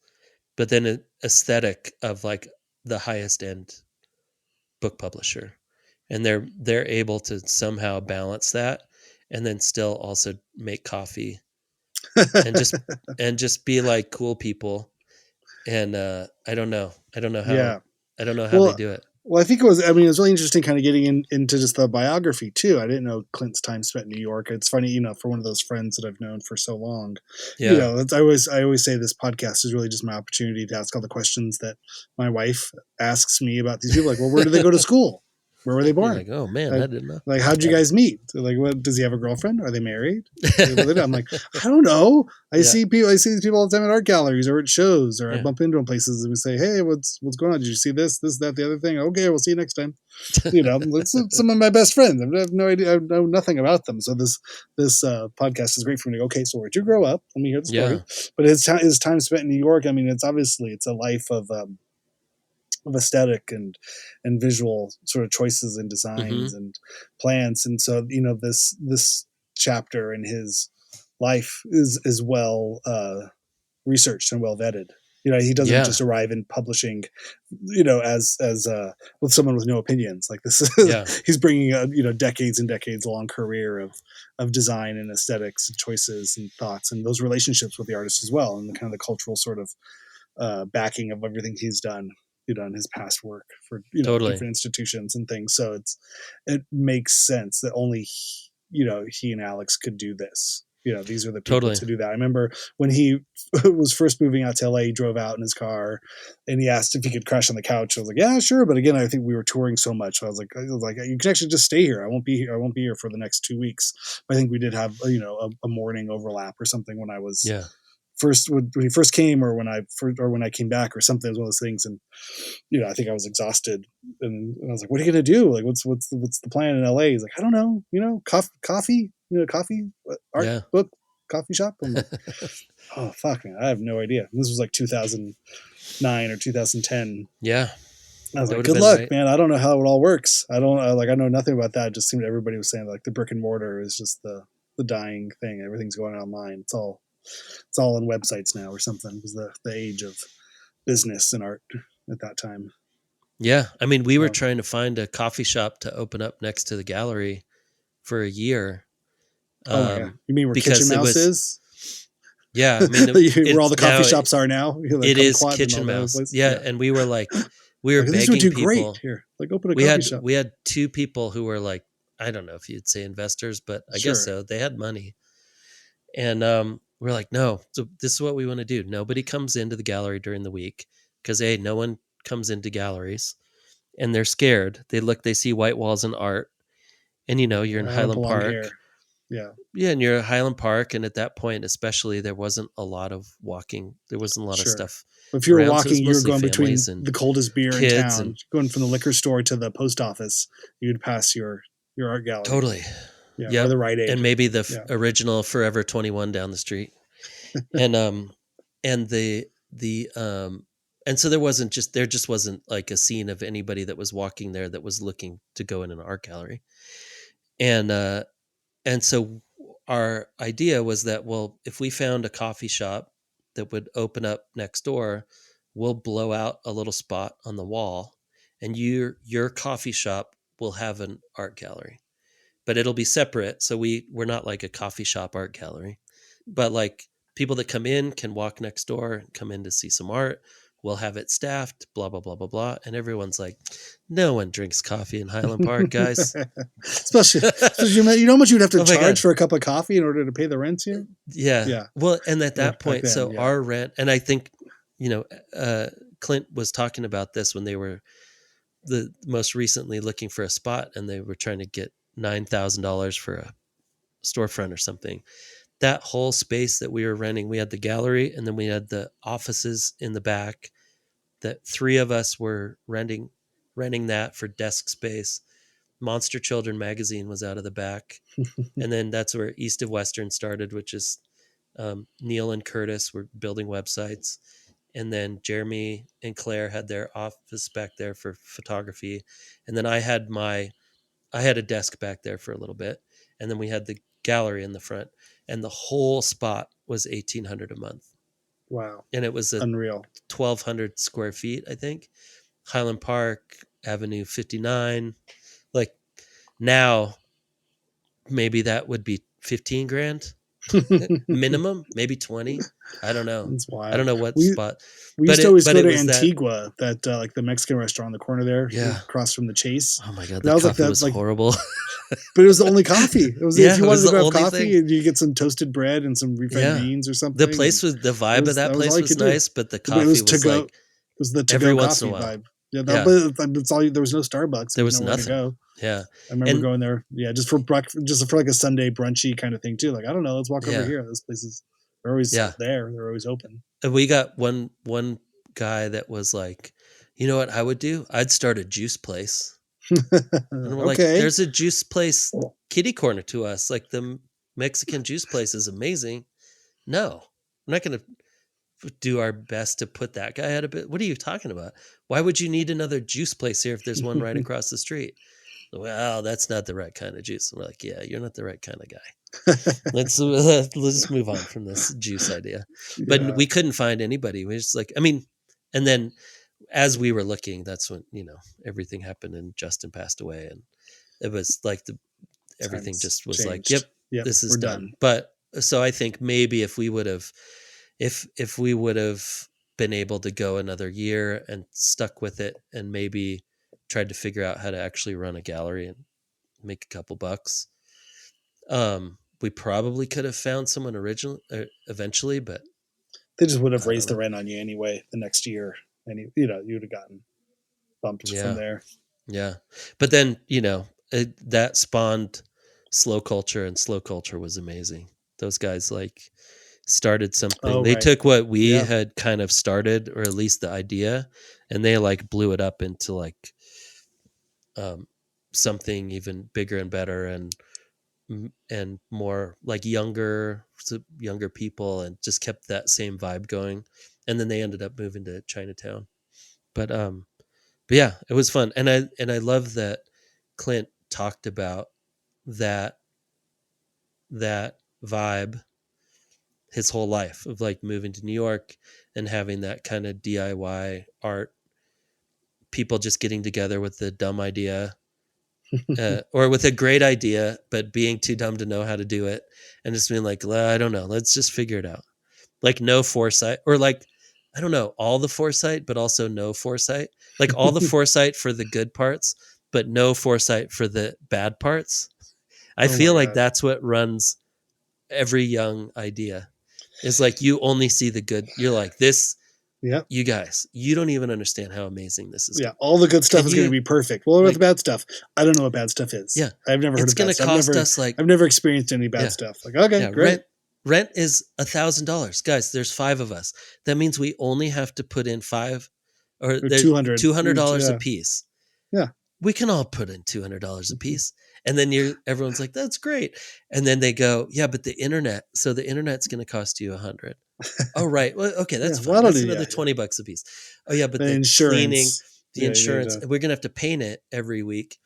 but then an aesthetic of like the highest end book publisher. And they're able to somehow balance that and then still also make coffee and just be like cool people. And I don't know how they do it. Well, I think it was really interesting kind of getting into just the biography too. I didn't know Clint's time spent in New York. It's funny, for one of those friends that I've known for so long, I always say this podcast is really just my opportunity to ask all the questions that my wife asks me about these people. Like, well, where did they go to school? Where were they born? Like, oh man, I didn't know. Like, how'd you guys meet? Like, what, does he have a girlfriend? Are they married? I'm like, I don't know. I see these people all the time at art galleries or at shows, or I bump into them places and we say, hey, what's going on? Did you see this, that, the other thing? Okay, we'll see you next time. It's some of my best friends. I have no idea. I know nothing about them. So this podcast is great for me to go, okay, so where'd you grow up? Let me hear the story. Yeah. But his time spent in New York, it's a life of aesthetic and visual sort of choices and designs and plans. And so, this chapter in his life is well researched and well vetted. He doesn't just arrive in publishing, as with someone with no opinions. Like this is, he's bringing a, decades and decades long career of design and aesthetics and choices and thoughts and those relationships with the artist as well. And the kind of the cultural sort of backing of everything he's done. In his past work for different institutions and things. So it makes sense that only he and Alex could do this. These are the people to do that. I remember when he was first moving out to LA, he drove out in his car and he asked if he could crash on the couch. I was like, yeah, sure. But again, I think we were touring so much. So I was like, you can actually just stay here. I won't be here for the next 2 weeks. But I think we did have, a morning overlap or something when I was, when he first came, or when I came back or something. It was one of those things. And, I think I was exhausted and I was like, what are you going to do? Like, what's the plan in LA? He's like, I don't know, coffee, art book, coffee shop. I'm like, oh fuck, man. I have no idea. And this was like 2009 or 2010. Yeah. I was like, good luck, man. I don't know how it all works. I know nothing about that. It just seemed everybody was saying like the brick and mortar is just the dying thing. Everything's going online. It's all on websites now or something. It was the age of business and art at that time. Yeah. I mean, we were trying to find a coffee shop to open up next to the gallery for a year. You mean where Kitchen Mouse is? Yeah. I mean, where all the coffee shops are now. It is Kitchen Mouse. Yeah. And we were like, begging these would do people. Great here. Like, open a coffee shop. We had two people who were like, I don't know if you'd say investors, but I guess so. They had money. And we're like, no, so this is what we want to do. Nobody comes into the gallery during the week because no one comes into galleries and they're scared. They see white walls and art, and you're in Highland Park. Yeah. Yeah, and you're at Highland Park, and at that point, especially, there wasn't a lot of walking. There wasn't a lot of stuff. If you were around, so it was walking, you were mostly going between families and the coldest beer in kids town, going from the liquor store to the post office. You'd pass your art gallery. Totally. Yeah. Yep. Or the Rite Aid. And maybe the original Forever 21 down the street. And and and so there just wasn't like a scene of anybody that was walking there that was looking to go in an art gallery. And so our idea was that, well, if we found a coffee shop that would open up next door, we'll blow out a little spot on the wall, and your coffee shop will have an art gallery, but it'll be separate. So we're not like a coffee shop art gallery, but like people that come in can walk next door, come in to see some art. We'll have it staffed, blah, blah, blah, blah, blah. And everyone's like, no one drinks coffee in Highland Park, guys. especially you know how much you'd have to charge for a cup of coffee in order to pay the rent here? Yeah. Yeah. Well, and at that point, our rent, and I think, Clint was talking about this when they were the most recently looking for a spot, and they were trying to get $9,000 for a storefront or something. That whole space that we were renting, we had the gallery, and then we had the offices in the back that 3 of us were renting that for desk space. Monster Children magazine was out of the back. And then that's where East of Western started, which is Neil and Curtis were building websites. And then Jeremy and Claire had their office back there for photography. And then I had a desk back there for a little bit. And then we had the gallery in the front. And the whole spot was $1,800 a month. Wow. And it was unreal. 1,200 square feet, I think. Highland Park, Avenue 59. Like now, maybe that would be 15 grand minimum, maybe 20. I don't know. That's wild. I don't know what spot. We used to always go to Antigua, that like the Mexican restaurant on the corner there, across from the Chase. Oh my god, that coffee was horrible. But it was the only coffee. It was if you wanted to grab coffee, and you get some toasted bread and some refried beans or something. The place was the vibe of that place was nice, but the coffee was like it was the to-go coffee vibe. Yeah, that's all. There was no Starbucks. There was nothing. To go. Yeah, I remember going there. Yeah, just for breakfast, just for like a Sunday brunchy kind of thing too. Like I don't know, let's walk over here. Those places they're always there. They're always open. And we got one guy that was like, you know what I would do? I'd start a juice place. And we're like, there's a juice place kitty corner to us. Like the Mexican juice place is amazing. No, I'm not going to do our best to put that guy out of it. What are you talking about? Why would you need another juice place here if there's one right across the street? Well, that's not the right kind of juice. And we're like, yeah, you're not the right kind of guy. Let's move on from this juice idea. But we couldn't find anybody. We just like, I mean, and then as we were looking, that's when, everything happened and Justin passed away. And it was like everything just was changed. Like, yep, this is done. But so I think maybe if we would have been able to go another year and stuck with it and maybe tried to figure out how to actually run a gallery and make a couple bucks, we probably could have found someone eventually, but they just would have raised the rent on you anyway the next year, and you would have gotten bumped from there. Yeah, but then that spawned Slow Culture, and Slow Culture was amazing. Those guys started something. They took what we had kind of started, or at least the idea, and they blew it up into something even bigger and better and more younger people, and just kept that same vibe going. And then they ended up moving to Chinatown. But yeah, it was fun. And I love that Clint talked about that vibe his whole life of moving to New York and having that kind of DIY art, people just getting together with the dumb idea or with a great idea, but being too dumb to know how to do it, and just being like, I don't know, let's just figure it out. No foresight, or I don't know, all the foresight, but also no foresight. All the foresight for the good parts, but no foresight for the bad parts. I feel like that's what runs every young idea. Is you only see the good. You're like, this Yeah. You guys, you don't even understand how amazing this is. Yeah. All the good stuff is going to be perfect. Well, what about the bad stuff? I don't know what bad stuff is. Yeah. I've never heard of bad stuff. I've never experienced any bad stuff. Like, okay, great. Rent is $1,000. Guys, there's 5 of us. That means we only have to put in or there's $200 a piece. Yeah. We can all put in $200 a piece. And then everyone's like, that's great. And then they go, yeah, but the internet. So the internet's going to cost you $100. Oh, right. Well, okay, that's fine. That's another $20 a piece. Oh, yeah, but the insurance, cleaning, the insurance, we're going to have to paint it every week.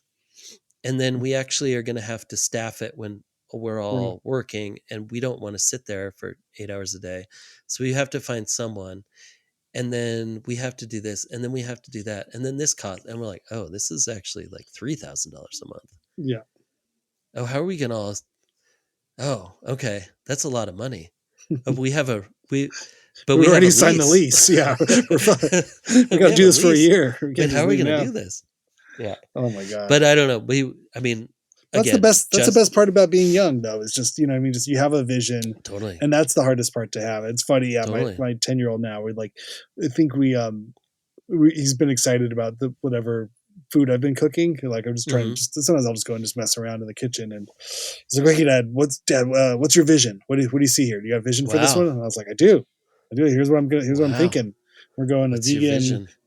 And then we actually are going to have to staff it when we're all working, and we don't want to sit there for 8 hours a day. So we have to find someone, and then we have to do this, and then we have to do that. And then this cost, and we're like, oh, this is actually like $3,000 a month. Yeah. Oh, how are we going to oh, okay. That's a lot of money. We already signed the lease. Yeah. We got to do this for a year. How are we going to do this? Yeah. Oh my God. But I don't know. That's the best. That's the best part about being young, though. Is just just you have a vision, totally, and that's the hardest part to have. It's funny, yeah. Totally. My 10-year-old now, I think he's been excited about the whatever food I've been cooking. Like I'm just trying. Sometimes I'll just go and just mess around in the kitchen, and he's like, "Hey, Dad, what's your vision? What do you see here? Do you have vision for this one?" And I was like, "I do. Here's what I'm thinking. We're going a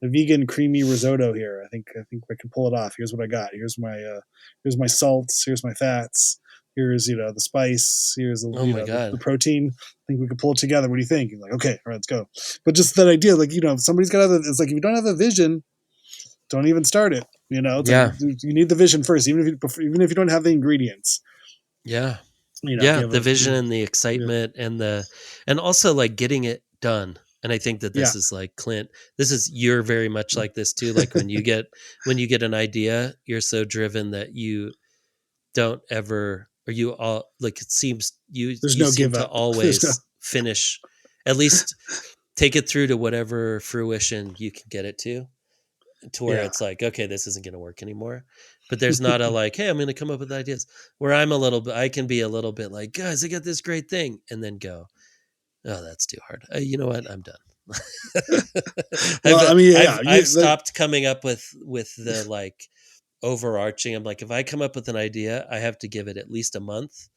vegan creamy risotto here. I think I can pull it off. Here's what I got. Here's my salts. Here's my fats. Here's the spice. Here's the protein. I think we can pull it together. What do you think?" He's like, "Okay, all right, let's go." But just that idea, somebody's got to. It's like if you don't have a vision, don't even start it. Like you need the vision first, even if you don't have the ingredients. Yeah, the vision and the excitement and also like getting it done. And I think that this is like Clint. You're very much like this too. Like when you get an idea, you're so driven that you don't ever, or you all like it seems you seem to always finish, at least take it through to whatever fruition you can get it to where it's like, okay, this isn't going to work anymore. But there's not a like, hey, I'm going to come up with ideas. Where I can be a little bit like, guys, I got this great thing, and then go, oh, that's too hard. You know what? I'm done. I've stopped coming up with the like overarching. I'm like, if I come up with an idea, I have to give it at least a month.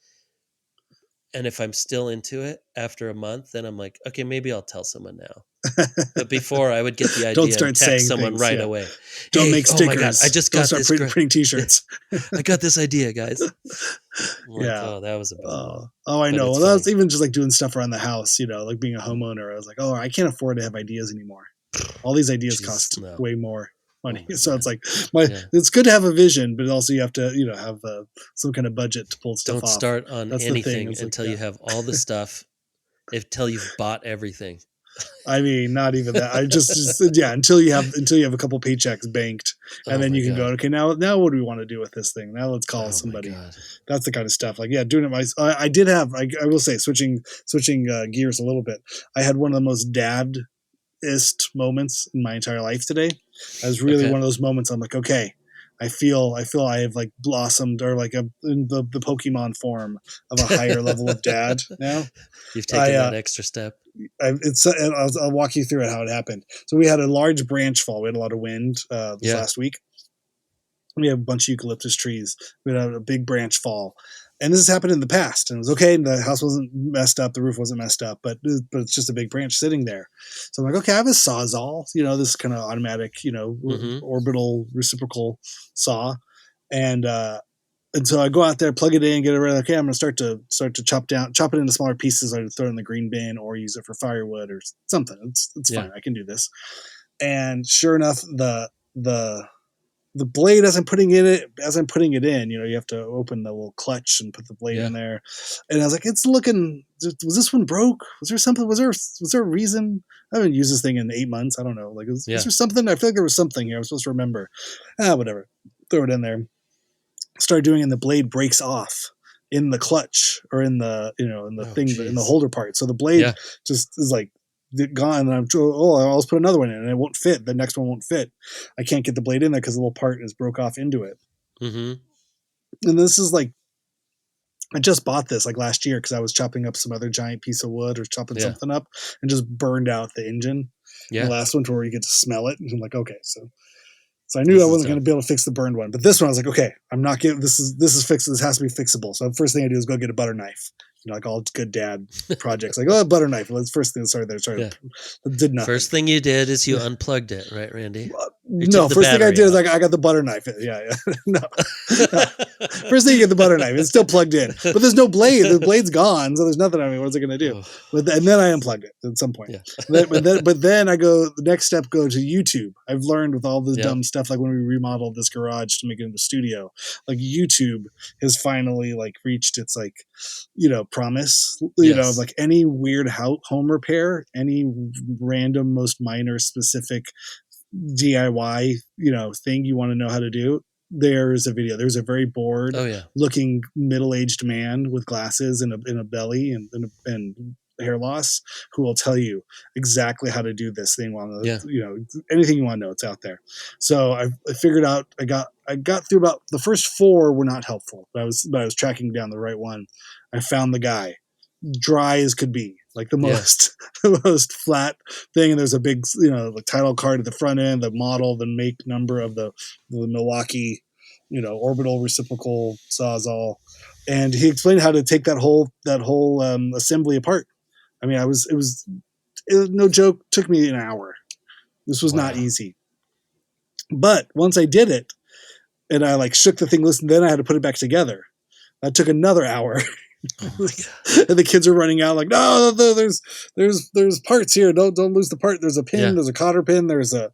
And if I'm still into it after a month, then I'm like, okay, maybe I'll tell someone now. But before, I would get the idea and text someone right away. Don't make stickers. Oh my God, I just got this. Printing t-shirts. I got this idea, guys. Oh, that was a bad I know. Well, that was even just like doing stuff around the house, like being a homeowner. I was like, I can't afford to have ideas anymore. All these ideas cost way more money. So it's like it's good to have a vision, but also you have to, have some kind of budget to pull stuff off. Don't start on anything until you have all the stuff, until you've bought everything. I mean, not even that. I just until you have a couple paychecks banked, and then you can go, okay, now what do we want to do with this thing? Now let's call somebody. That's the kind of stuff. Like, doing it. I did have. I will say, switching gears a little bit. I had one of the most dad-ist moments in my entire life today. I was really one of those moments. I'm like, okay, I feel I have like blossomed, or like in the Pokemon form of a higher level of dad now. You've taken that extra step. I'll walk you through how it happened. So we had a large branch fall. We had a lot of wind this last week. We have a bunch of eucalyptus trees. We had a big branch fall. And this has happened in the past. And it was okay. The house wasn't messed up. The roof wasn't messed up. But it's just a big branch sitting there. So I'm like, okay, I have a Sawzall. This kind of automatic, orbital reciprocal saw. And so I go out there, plug it in, get it ready. Okay, I'm going to start to chop it into smaller pieces. I throw it in the green bin or use it for firewood or something. It's fine. I can do this. And sure enough, the blade, as I'm putting it in, you have to open the little clutch and put the blade in there. And I was like, was this one broke? Was there something? Was there a reason? I haven't used this thing in 8 months. I don't know. Like, was there something? I feel like there was something here. I was supposed to remember. Whatever. Throw it in there. Start doing, and the blade breaks off in the clutch or in the in the holder part. So the blade just is like gone. And I'm I'll just put another one in, and it won't fit. The next one won't fit. I can't get the blade in there because the little part is broke off into it. Mm-hmm. And this is like I just bought this like last year because I was chopping up some other giant piece of wood or chopping something up and just burned out the engine. Yeah. The last one to where you get to smell it. And I'm like, okay, so I knew I wasn't going to be able to fix the burned one, but this one I was like, okay, I'm not getting this is fixed. This has to be fixable. So the first thing I do is go get a butter knife. Like all good dad projects, like butter knife. That's the first thing that started there. Sorry, did nothing. First thing you did is you unplugged it, right, Randy? No, first thing I did is I got the butter knife. Yeah. No. First thing you get the butter knife. It's still plugged in, but there's no blade. The blade's gone, so there's nothing. I mean, what's it going to do? And then I unplugged it at some point. Yeah. but then I go. The next step go to YouTube. I've learned with all the dumb stuff, like when we remodeled this garage to make it into a studio, like YouTube has finally like reached its like, promise, like any weird home repair, any random, most minor specific DIY, thing you want to know how to do. There's a video. There's a very bored looking middle-aged man with glasses and a belly and hair loss who will tell you exactly how to do this thing. Anything you want to know, it's out there. So I figured out, I got through about the first 4 were not helpful, but I was tracking down the right one. I found the guy, dry as could be, like the most flat thing. And there's a big, like title card at the front end, the model, the make number of the Milwaukee, orbital reciprocal Sawzall. And he explained how to take that whole assembly apart. I mean, it was no joke. Took me an hour. This was not easy. But once I did it and I like shook the thing loose, and then I had to put it back together. That took another hour. Oh my God. And the kids are running out like, no, there's parts here. Don't lose the part. There's a pin. There's a cotter pin. There's a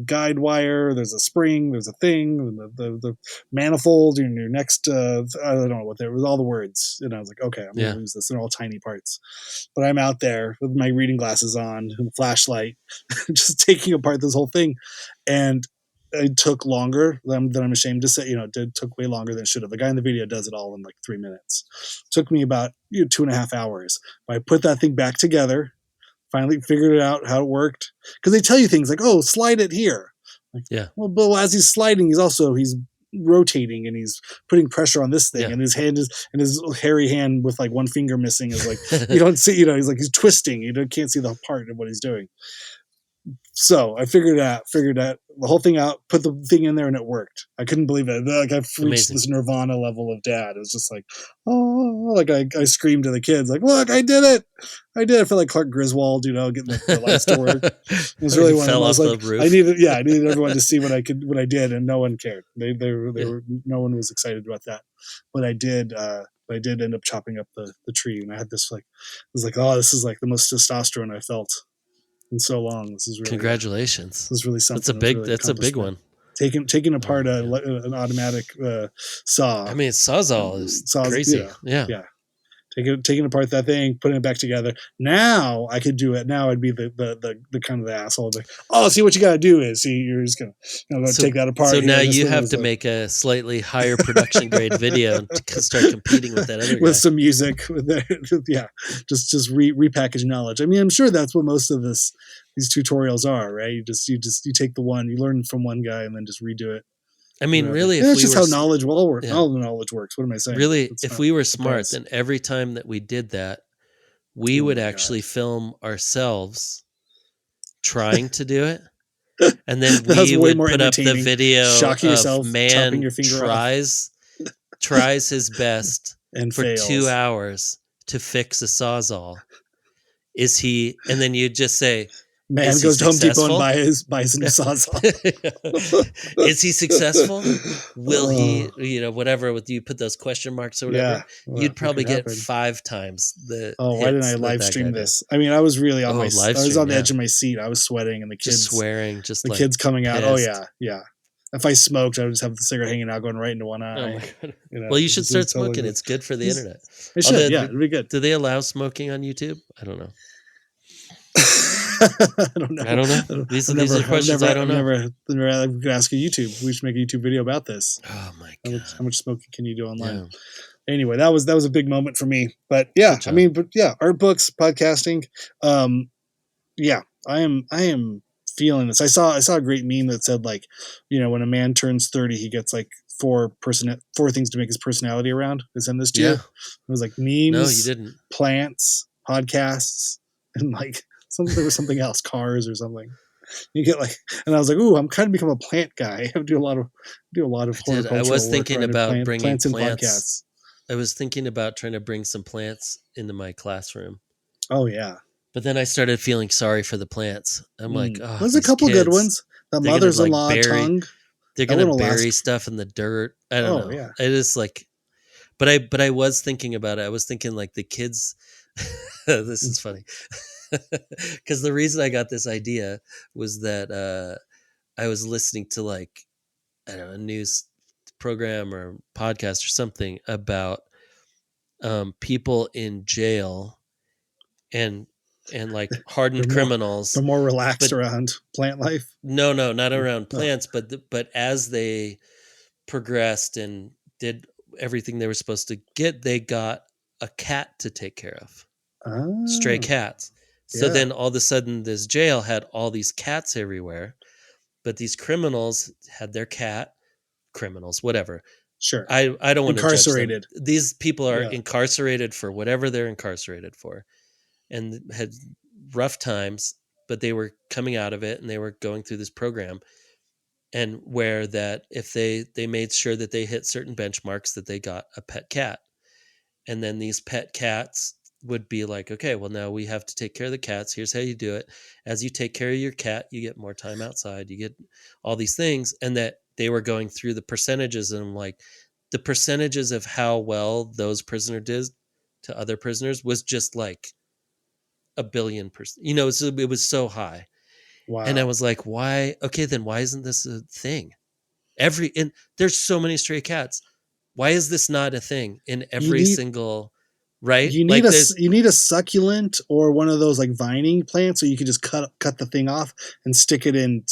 guide wire. There's a spring. There's a thing. The manifold in your next. I don't know what there was. All the words. And I was like, okay, I'm gonna lose this. They're all tiny parts. But I'm out there with my reading glasses on and a flashlight, just taking apart this whole thing, and it took longer than I'm ashamed to say. It took way longer than it should have. The guy in the video does it all in like 3 minutes. It took me about 2.5 hours. But I put that thing back together, finally figured it out how it worked. Because they tell you things like, oh, slide it here. Like, well, but as he's sliding, he's rotating and he's putting pressure on this thing, and his hand and his hairy hand with like one finger missing is like, you don't see, he's like, he's twisting. You can't see the part of what he's doing. So I figured the whole thing out, put the thing in there, and it worked. I couldn't believe it. Like I've reached this nirvana level of dad. It was just like, oh, like I screamed to the kids, like, look, I did it. I felt like Clark Griswold, getting the lights to work. It was really one of those, like, I needed everyone to see what I did, and no one cared. They were, no one was excited about that. But I did end up chopping up the tree, and I had this like, it was like, oh, this is like the most testosterone I felt in so long. This is really, congratulations. This is really something. That's a big one. Taking apart an automatic saw. I mean, Sawzall is crazy. Yeah. Taking apart that thing, putting it back together. Now I could do it. Now I'd be the kind of the asshole. Like, oh, see what you got to do is you're just gonna take that apart. So now you have to make a slightly higher production grade video and start competing with that other guy. With some music, just repackage knowledge. I mean, I'm sure that's what most of these tutorials are, right? You take the one, you learn from one guy, and then just redo it. I mean, really, it's just how knowledge will work. All the knowledge works. What am I saying? Really, if we were smart, then every time that we did that, we would actually film ourselves trying to do it, and then we would put up the video of man tries his best and for fails. 2 hours to fix a Sawzall. Is he? And then you'd just say, man goes to Home Depot and buys a new Sawzall. Is he successful? Will he, whatever, with you put those question marks or whatever, you'd probably get 5 times the why didn't I live stream this? I mean, I was really on I was on the edge of my seat. I was sweating, and the kids just swearing, kids coming out. Pissed. Oh yeah. If I smoked, I would just have the cigarette hanging out, going right into one eye. Oh my God. Well, you should start smoking. Totally it's good for the internet. It should, it'd be good. Do they allow smoking on YouTube? I don't know. I don't know. These are questions I don't know. Never we could ask a YouTube. We should make a YouTube video about this. Oh my God. How much smoking can you do online? Yeah. Anyway, that was a big moment for me. But yeah, I mean, art books, podcasting. I am feeling this. I saw a great meme that said, like, when a man turns 30, he gets like four things to make his personality around. I sent this to you. It was like memes, no, you didn't. Plants, podcasts, and like there was something else, cars or something. You get like, and I was like, ooh, I'm kind of become a plant guy. I do a lot of horticultural I was thinking work about bringing plants and podcasts. I was thinking about trying to bring some plants into my classroom. Oh yeah. But then I started feeling sorry for the plants. I'm like, oh, there's a couple good ones. The mother's-in-law tongue. They're gonna bury stuff in the dirt. I don't know. Yeah. It is like, but I was thinking about it. I was thinking like the kids. This is funny because the reason I got this idea was that I was listening to like, I don't know, a news program or podcast or something about people in jail and like hardened criminals. They're more relaxed around plant life. No, not around plants, but as they progressed and did everything they were supposed to get, they got a cat to take care of. Stray cats. So then all of a sudden this jail had all these cats everywhere, but these criminals had their cat. Criminals, whatever. Sure. I don't want to judge them. These people are incarcerated for whatever they're incarcerated for, and had rough times, but they were coming out of it and they were going through this program, and where that if they made sure that they hit certain benchmarks that they got a pet cat, and then these pet cats would be like, okay, well now we have to take care of the cats. Here's how you do it. As you take care of your cat, you get more time outside. You get all these things, and that they were going through the percentages, and like the percentages of how well those prisoners did to other prisoners was just like 1,000,000,000%. You know, it was so high. Wow. And I was like, why? Okay, then why isn't this a thing? And there's so many stray cats. Why is this not a thing in every single, right? You need you need a succulent or one of those like vining plants, so you can just cut the thing off and stick it in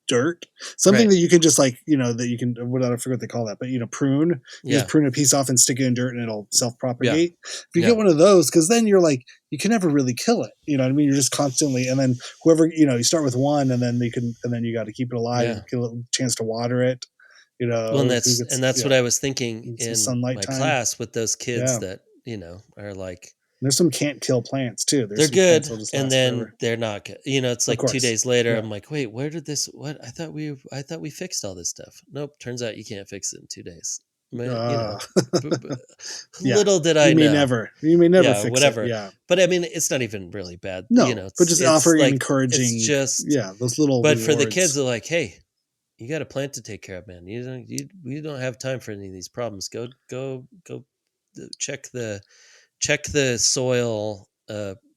dirt, something that you can just like, that you can, I forget what they call that, but prune. You just prune a piece off and stick it in dirt and it'll self-propagate. If you get one of those, because then you're like, you can never really kill it. You know what I mean? You're just constantly, and then whoever, you start with one, and then you got to keep it alive, get a little chance to water it. Well, and that's what I was thinking in my class with those kids that are like. There's some can't kill plants too. They're good, and then forever. They're not good. It's like 2 days later. I'm like, wait, where did this? What I thought we fixed all this stuff. Nope, turns out you can't fix it in 2 days. Little did I know. You may never fix whatever. it. Yeah, but I mean, it's not even really bad. No, but just offering like, encouraging. It's just those little. But rewards. For the kids, they're like, hey, you got a plant to take care of, man. You don't have time for any of these problems. Go check the soil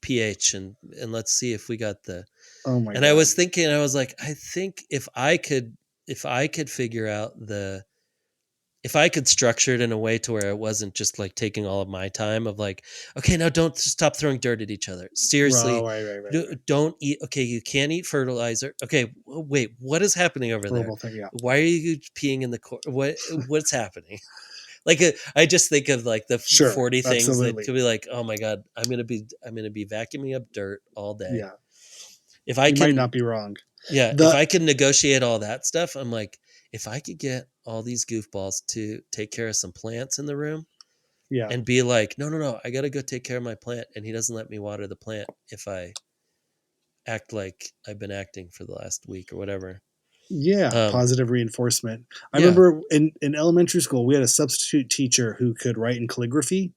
pH and let's see if we got the. Oh my! And God. I was thinking, I was like, I think if I could figure out if I could structure it in a way to where it wasn't just like taking all of my time of like, okay, now don't stop throwing dirt at each other. Seriously, right. Don't eat. Okay, you can't eat fertilizer. Okay, wait, what is happening over there? Thing, yeah. Why are you peeing in the what's happening? Like I just think of like the 40 things that could be like, oh my God, I'm gonna be vacuuming up dirt all day. Yeah, if I might not be wrong. Yeah, if I can negotiate all that stuff, I'm like, if I could get all these goofballs to take care of some plants in the room, and be like, no, I gotta go take care of my plant, and he doesn't let me water the plant if I act like I've been acting for the last week or whatever. Yeah, positive reinforcement. I remember in elementary school, we had a substitute teacher who could write in calligraphy.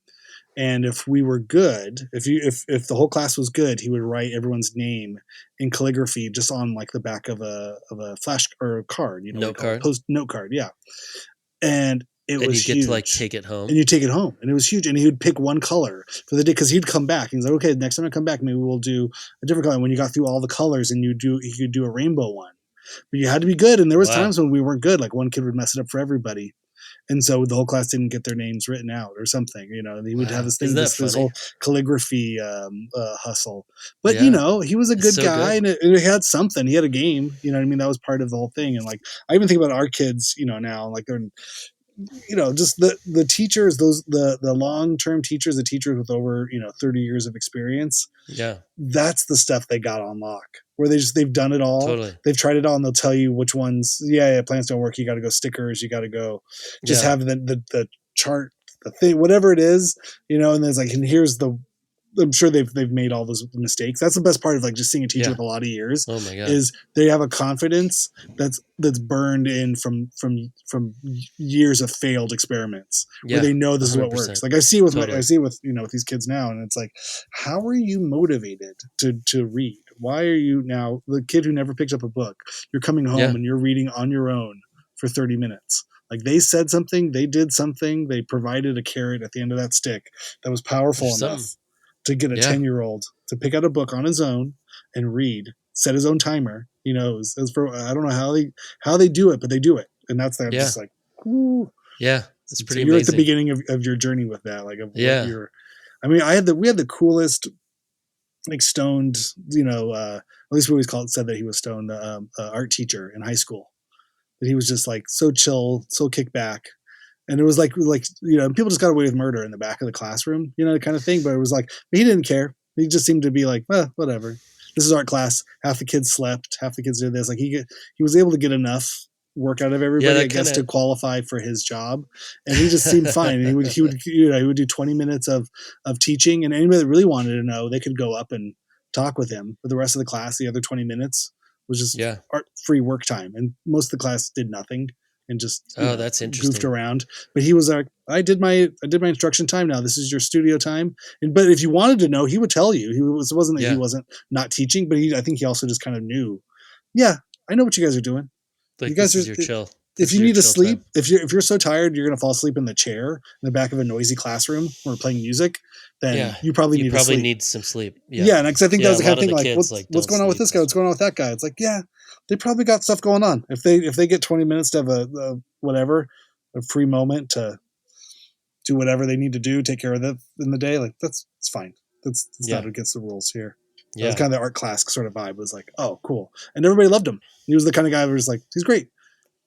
And if we were good, if the whole class was good, he would write everyone's name in calligraphy just on like the back of a flash or a card, note card, note card, yeah. And it was you huge. To like take it home, and you take it home, and it was huge. And he would pick one color for the day because he'd come back. He's like, okay, next time I come back, maybe we'll do a different color. And when you got through all the colors, and he could do a rainbow one, but you had to be good. And there was times when we weren't good, like one kid would mess it up for everybody. And so the whole class didn't get their names written out or something, and he would have this thing, this whole calligraphy hustle. But, he was a good guy and it had something. He had a game, you know what I mean? That was part of the whole thing. And like, I even think about our kids, now, like they're in just the teachers, the long-term teachers, the teachers with over 30 years of experience. Yeah, that's the stuff they got on lock, where they've done it all. totally. They've tried it all, and they'll tell you which ones. Plans don't work. You got to go stickers. You got to go. Just have the chart, the thing, whatever it is, and there's like, and here's the. I'm sure they've made all those mistakes. That's the best part of like just seeing a teacher with a lot of years. Oh my God. Is they have a confidence that's burned in from years of failed experiments, where they know this 100%. Is what works. Like I see with with these kids now, and it's like, how are you motivated to read? Why are you now the kid who never picked up a book? You're coming home and you're reading on your own for 30 minutes. Like they said something, they did something, they provided a carrot at the end of that stick that was powerful enough to get a 10-year-old to pick out a book on his own and read, set his own timer. I don't know how they do it, but they do it. And that's just like, whoo. Yeah. It's pretty you're amazing. At the beginning of your journey with that. Like, what you're, we had the coolest, like stoned, at least we always said that he was stoned, art teacher in high school. That he was just like so chill, so kick back. And it was like people just got away with murder in the back of the classroom, kind of thing. But it was like, he didn't care. He just seemed to be like, whatever. This is art class. Half the kids slept. Half the kids did this. Like he was able to get enough work out of everybody, I guess, to qualify for his job. And he just seemed fine. And he would do 20 minutes of teaching, and anybody that really wanted to know, they could go up and talk with him. But the rest of the class, the other 20 minutes, was just art free work time. And most of the class did nothing. And just that's interesting. Goofed around, but he was like, I did my instruction time. Now this is your studio time. But if you wanted to know, he would tell you. He wasn't that he wasn't not teaching, but I think he also just kind of knew. Yeah, I know what you guys are doing. Like, you guys are your chill. If you need to sleep, if you're so tired, you're gonna fall asleep in the chair in the back of a noisy classroom where we're playing music. Then you probably need some sleep. Yeah, and because I think that was the kind of thing like, what's going on with this guy? What's going on with that guy? It's like, they probably got stuff going on. If they get 20 minutes to have a free moment to do whatever they need to do, take care of that in the day, like it's fine. That's not against the rules here. Yeah. It was kind of the art class sort of vibe. Was like, oh, cool, and everybody loved him. He was the kind of guy who was like, he's great.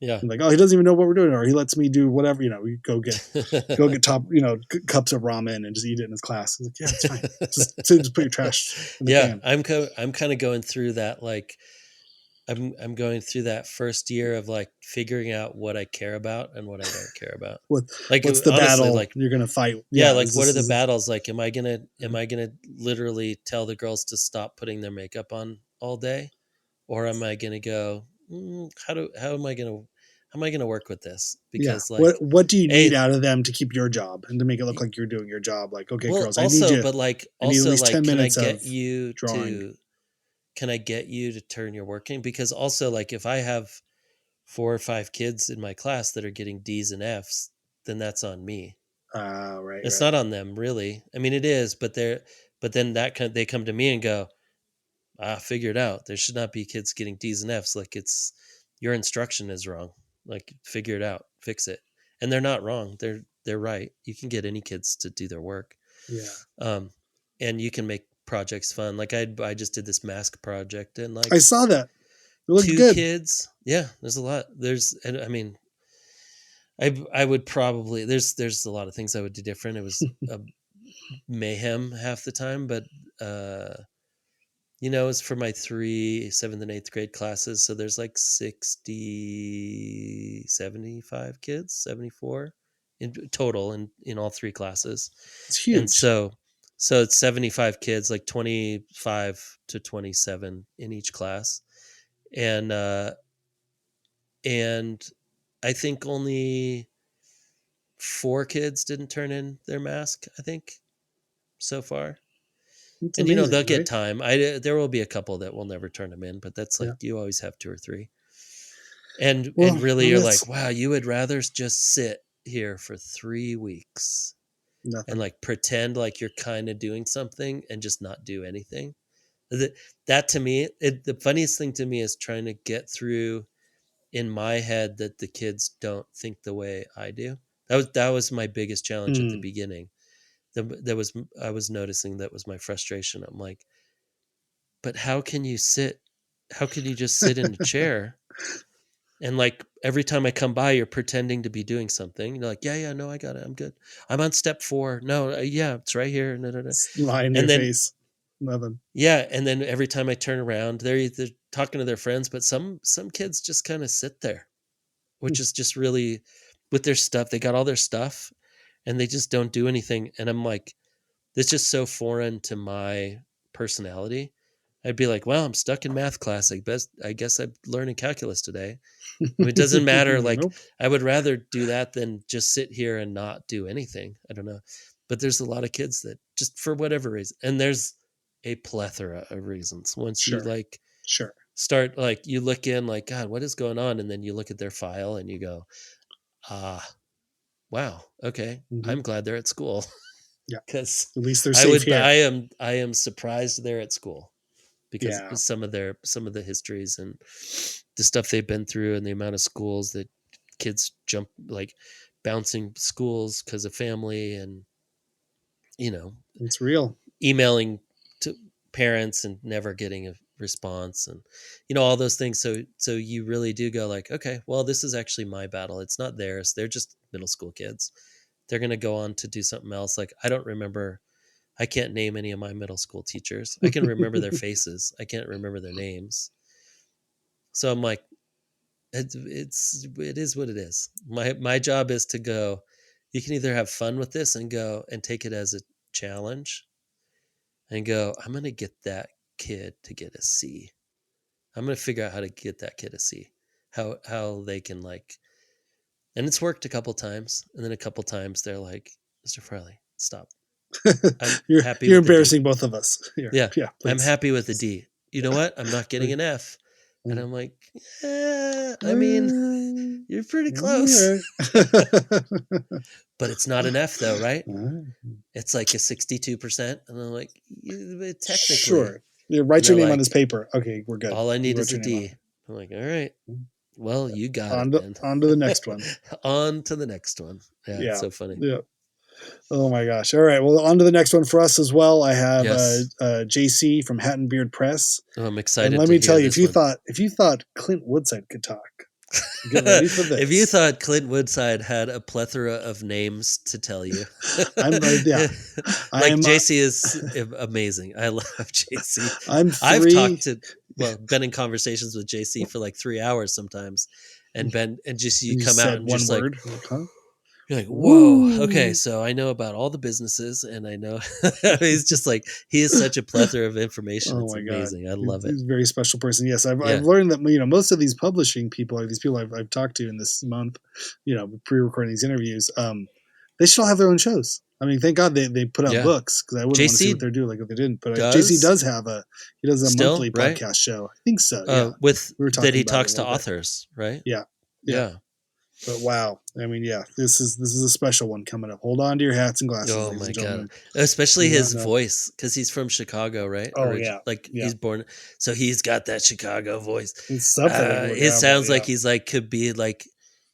Yeah, and like, oh, he doesn't even know what we're doing, or he lets me do whatever. We go get top, cups of ramen and just eat it in his class. Like, yeah, it's fine. just put your trash in the can. I'm kind of going through that. Like, I'm going through that first year of like figuring out what I care about and what I don't care about. What's the battle like you're gonna fight? Yeah, like what are the battles? Like, am I gonna literally tell the girls to stop putting their makeup on all day, or am I gonna go? How am I gonna work with this? Because like, what do you need out of them to keep your job and to make it look like you're doing your job? Like, okay, girls, I need you. But like, also like, can I get you to turn your work in? Because also, like, if I have 4 or 5 kids in my class that are getting D's and F's, then that's on me. Right. It's not on them, really. I mean, it is, but then they come to me and go, figure it out. There should not be kids getting D's and F's. Like, it's your instruction is wrong. Like, figure it out, fix it. And they're not wrong. They're right. You can get any kids to do their work. Yeah. And you can make projects fun. Like I just did this mask project, and like I saw that. It looked 2 good. kids. Yeah, there's a lot. I mean, I would probably there's a lot of things I would do different. It was a mayhem half the time, but it's for my 3 7th and 8th grade classes, so there's like 75 kids, 74 in total in all 3 classes. It's huge. And so it's 75 kids, like 25 to 27 in each class. And I think only 4 kids didn't turn in their mask, I think, so far. That's and amazing, they'll get time. There will be a couple that will never turn them in, but that's like, you always have 2 or 3. And really you're like, wow, you would rather just sit here for 3 weeks. Nothing. And like pretend like you're kind of doing something and just not do anything. That to me, the funniest thing to me is trying to get through in my head that the kids don't think the way I do. That was my biggest challenge at the beginning. I was noticing that was my frustration. I'm like, but how can you just sit in a chair And like every time I come by, you're pretending to be doing something. You're like, yeah, no, I got it. I'm good. I'm on step 4. No, yeah, it's right here. No. Lie in your face. Nothing. Yeah, and then every time I turn around, they're either talking to their friends, but some kids just kind of sit there, which is just really with their stuff. They got all their stuff, and they just don't do anything. And I'm like, it's just so foreign to my personality. I'd be like, well, I'm stuck in math class. I guess I'm learning calculus today. I mean, it doesn't matter. Like, Nope. I would rather do that than just sit here and not do anything. I don't know. But there's a lot of kids that just for whatever reason, and there's a plethora of reasons. Once you like start, like you look in like, God, what is going on? And then you look at their file and you go, wow, okay. I'm glad they're at school. Yeah. Because at least they're safe here. I am surprised they're at school because some of the histories and the stuff they've been through and the amount of schools that kids jump, like bouncing schools because of family, and it's real, emailing to parents and never getting a response, and all those things. So you really do go like, okay, well, this is actually my battle. It's not theirs. They're just middle school kids. They're going to go on to do something else. Like, I can't name any of my middle school teachers. I can remember their faces. I can't remember their names. So I'm like, it is what it is. My job is to go, you can either have fun with this and go and take it as a challenge and go, I'm going to get that kid to get a C. I'm going to figure out how to get that kid a C, how they can like, and it's worked a couple times. And then a couple times they're like, Mr. Farley, stop. You're embarrassing both of us. Yeah. I'm happy with the D. You know what? I'm not getting an F. And I'm like, I mean, you're pretty close. But it's not an F though, right? It's like a 62%. And I'm like, technically. Sure. You write your name on his paper. Okay, we're good. All I need is a D. I'm like, all right. Well, you got it. On to the next one. On to the next one. Yeah, it's so funny. Yeah. Oh my gosh. All right. Well, on to the next one for us as well. I have JC from Hat and Beard Press. Oh, I'm excited. And let me tell you, if you thought Clint Woodside could talk, get ready for this. If you thought Clint Woodside had a plethora of names to tell you, JC is amazing. I love JC. I've been in conversations with JC for like 3 hours sometimes, and you come out and one just word. Like, huh? You're like, whoa, okay, so I know about all the businesses, and I know he's just like, he is such a plethora of information. Oh it's amazing. God. I love it. He's a very special person. Yes, I've learned that most of these publishing people, like these people I've talked to in this month, pre-recording these interviews, they should all have their own shows. I mean, thank God they put out books, because I wouldn't want to see what they're doing like if they didn't. But JC does have a monthly podcast show. I think so. Yeah, that he talks to authors, right? Yeah. But wow, I mean, this is a special one coming up. Hold on to your hats and glasses. Oh my God! Especially his voice, because he's from Chicago, right? Oh he's born, so he's got that Chicago voice. It's something. It sounds like he's like could be like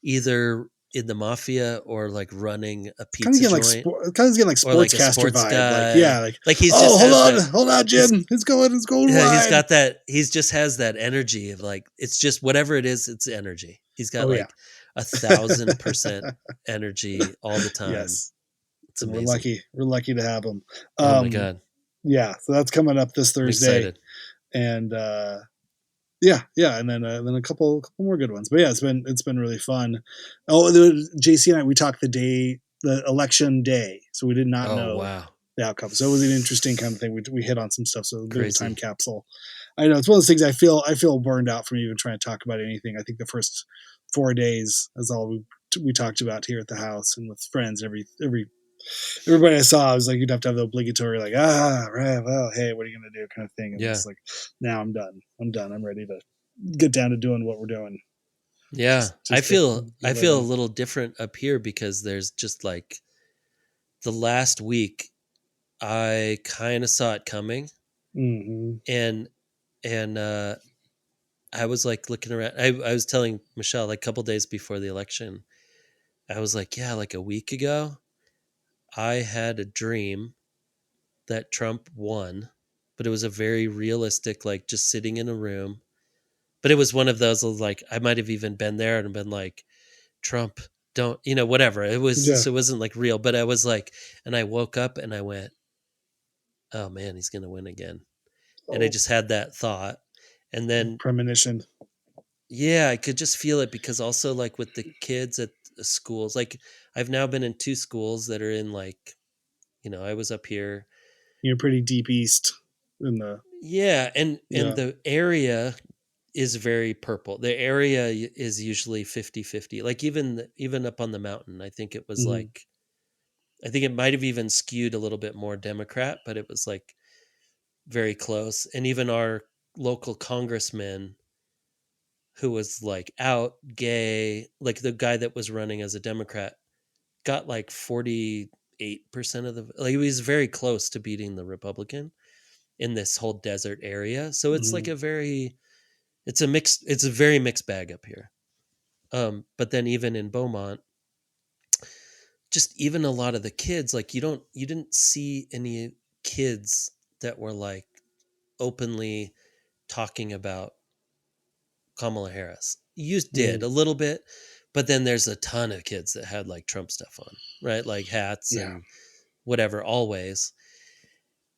either in the mafia or like running a pizza joint. Kind of getting like sportscaster vibe. Guy. Like he's hold on, Jim. It's going. Yeah, he's got that. He just has that energy of like, it's just whatever it is, it's energy. He's got 1,000% energy all the time. Yes, it's amazing. We're lucky to have him. Oh my God. Yeah, so that's coming up this Thursday, and and then a couple more good ones. But yeah, it's been really fun. Oh, JC and I, we talked the election day, so we did not know the outcome. So it was an interesting kind of thing. We hit on some stuff. So a bit of a time capsule. I know it's one of those things. I feel burned out from even trying to talk about anything. I think the first 4 days is all we talked about here at the house and with friends. Everybody I saw, I was like, you'd have to have the obligatory like, right, well, hey, what are you gonna do, kind of thing. And it's like, now I'm done. I'm ready to get down to doing what we're doing. Yeah, I feel a little different up here because there's just like the last week, I kind of saw it coming, and I was like looking around. I was telling Michelle like a couple days before the election, I was like, like a week ago, I had a dream that Trump won, but it was a very realistic, like just sitting in a room. But it was one of those like, I might have even been there and been like, Trump, don't, whatever. It was, so it wasn't like real, but I was like, and I woke up and I went, oh man, he's going to win again. And I just had that thought. And then premonition. Yeah, I could just feel it, because also like with the kids at the schools, like I've now been in 2 schools that are in like, I was up here. You're pretty deep east in the. Yeah. And the area is very purple. The area is usually 50-50. Like even up on the mountain, I think it was like, I think it might have even skewed a little bit more Democrat, but it was like very close. And even our local congressman, who was like out gay, like the guy that was running as a Democrat, got like 48% of the, like he was very close to beating the Republican in this whole desert area. So it's like it's a very mixed bag up here. But then even in Beaumont, just even a lot of the kids, like you didn't see any kids that were like openly talking about Kamala Harris. You did a little bit, but then there's a ton of kids that had like Trump stuff on, right? Like hats and whatever, always.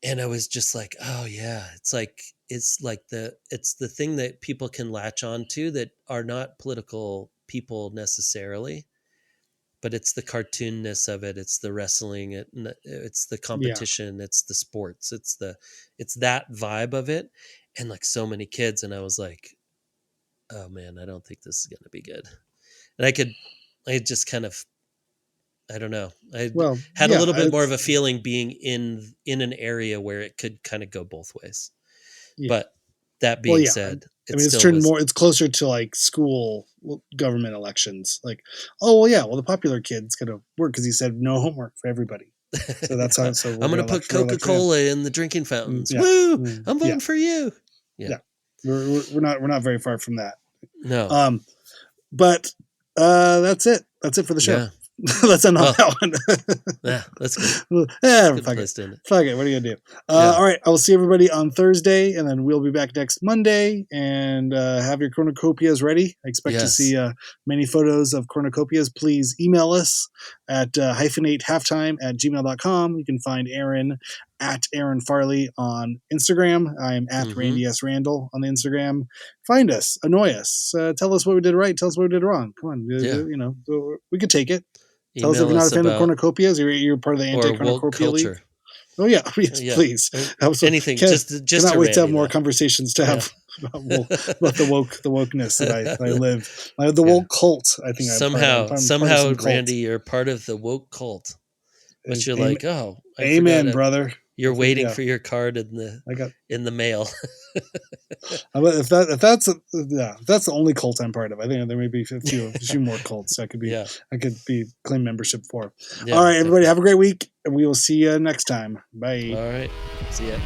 And I was just like, oh yeah, it's the thing that people can latch on to that are not political people necessarily, but it's the cartoonness of it. It's the wrestling. It's the competition. It's the sports. It's that vibe of it. And like so many kids. And I was like, oh man, I don't think this is going to be good. And I just kind of, I don't know. I had a little bit more of a feeling being in an area where it could kind of go both ways. Yeah. But that being said, it's closer to like school government elections. Like, the popular kid's going to work because he said no homework for everybody. So that's how. So I'm going to put Coca-Cola in the drinking fountains. Yeah. Woo! I'm voting for you. Yeah. We're not very far from that. No. But that's it. That's it for the show. Yeah. Let's end on that one. Yeah, that's good. Fuck it. What are you going to do? All right. I will see everybody on Thursday, and then we'll be back next Monday. And have your cornucopias ready. I expect to see many photos of cornucopias. Please email us at hyphenatehalftime@gmail.com. You can find Aaron at Aaron Farley on Instagram. I'm at Randy S. Randall on the Instagram. Find us, annoy us, tell us what we did right, tell us what we did wrong. Come on, we could take it. Tell us if you're not a fan of cornucopias, you're part of the anti-cornucopia league. Oh yeah, please. Anything. Just cannot wait to have more conversations to have about the wokeness that I live. The woke cult. I think somehow, Randy, you're part of the woke cult. But you're like, amen, brother. You're waiting for your card in the mail. If that's the only cult I'm part of, I think there may be a few more cults I could claim membership for. All right, everybody, have a great week, and we will see you next time. Bye. All right, see ya.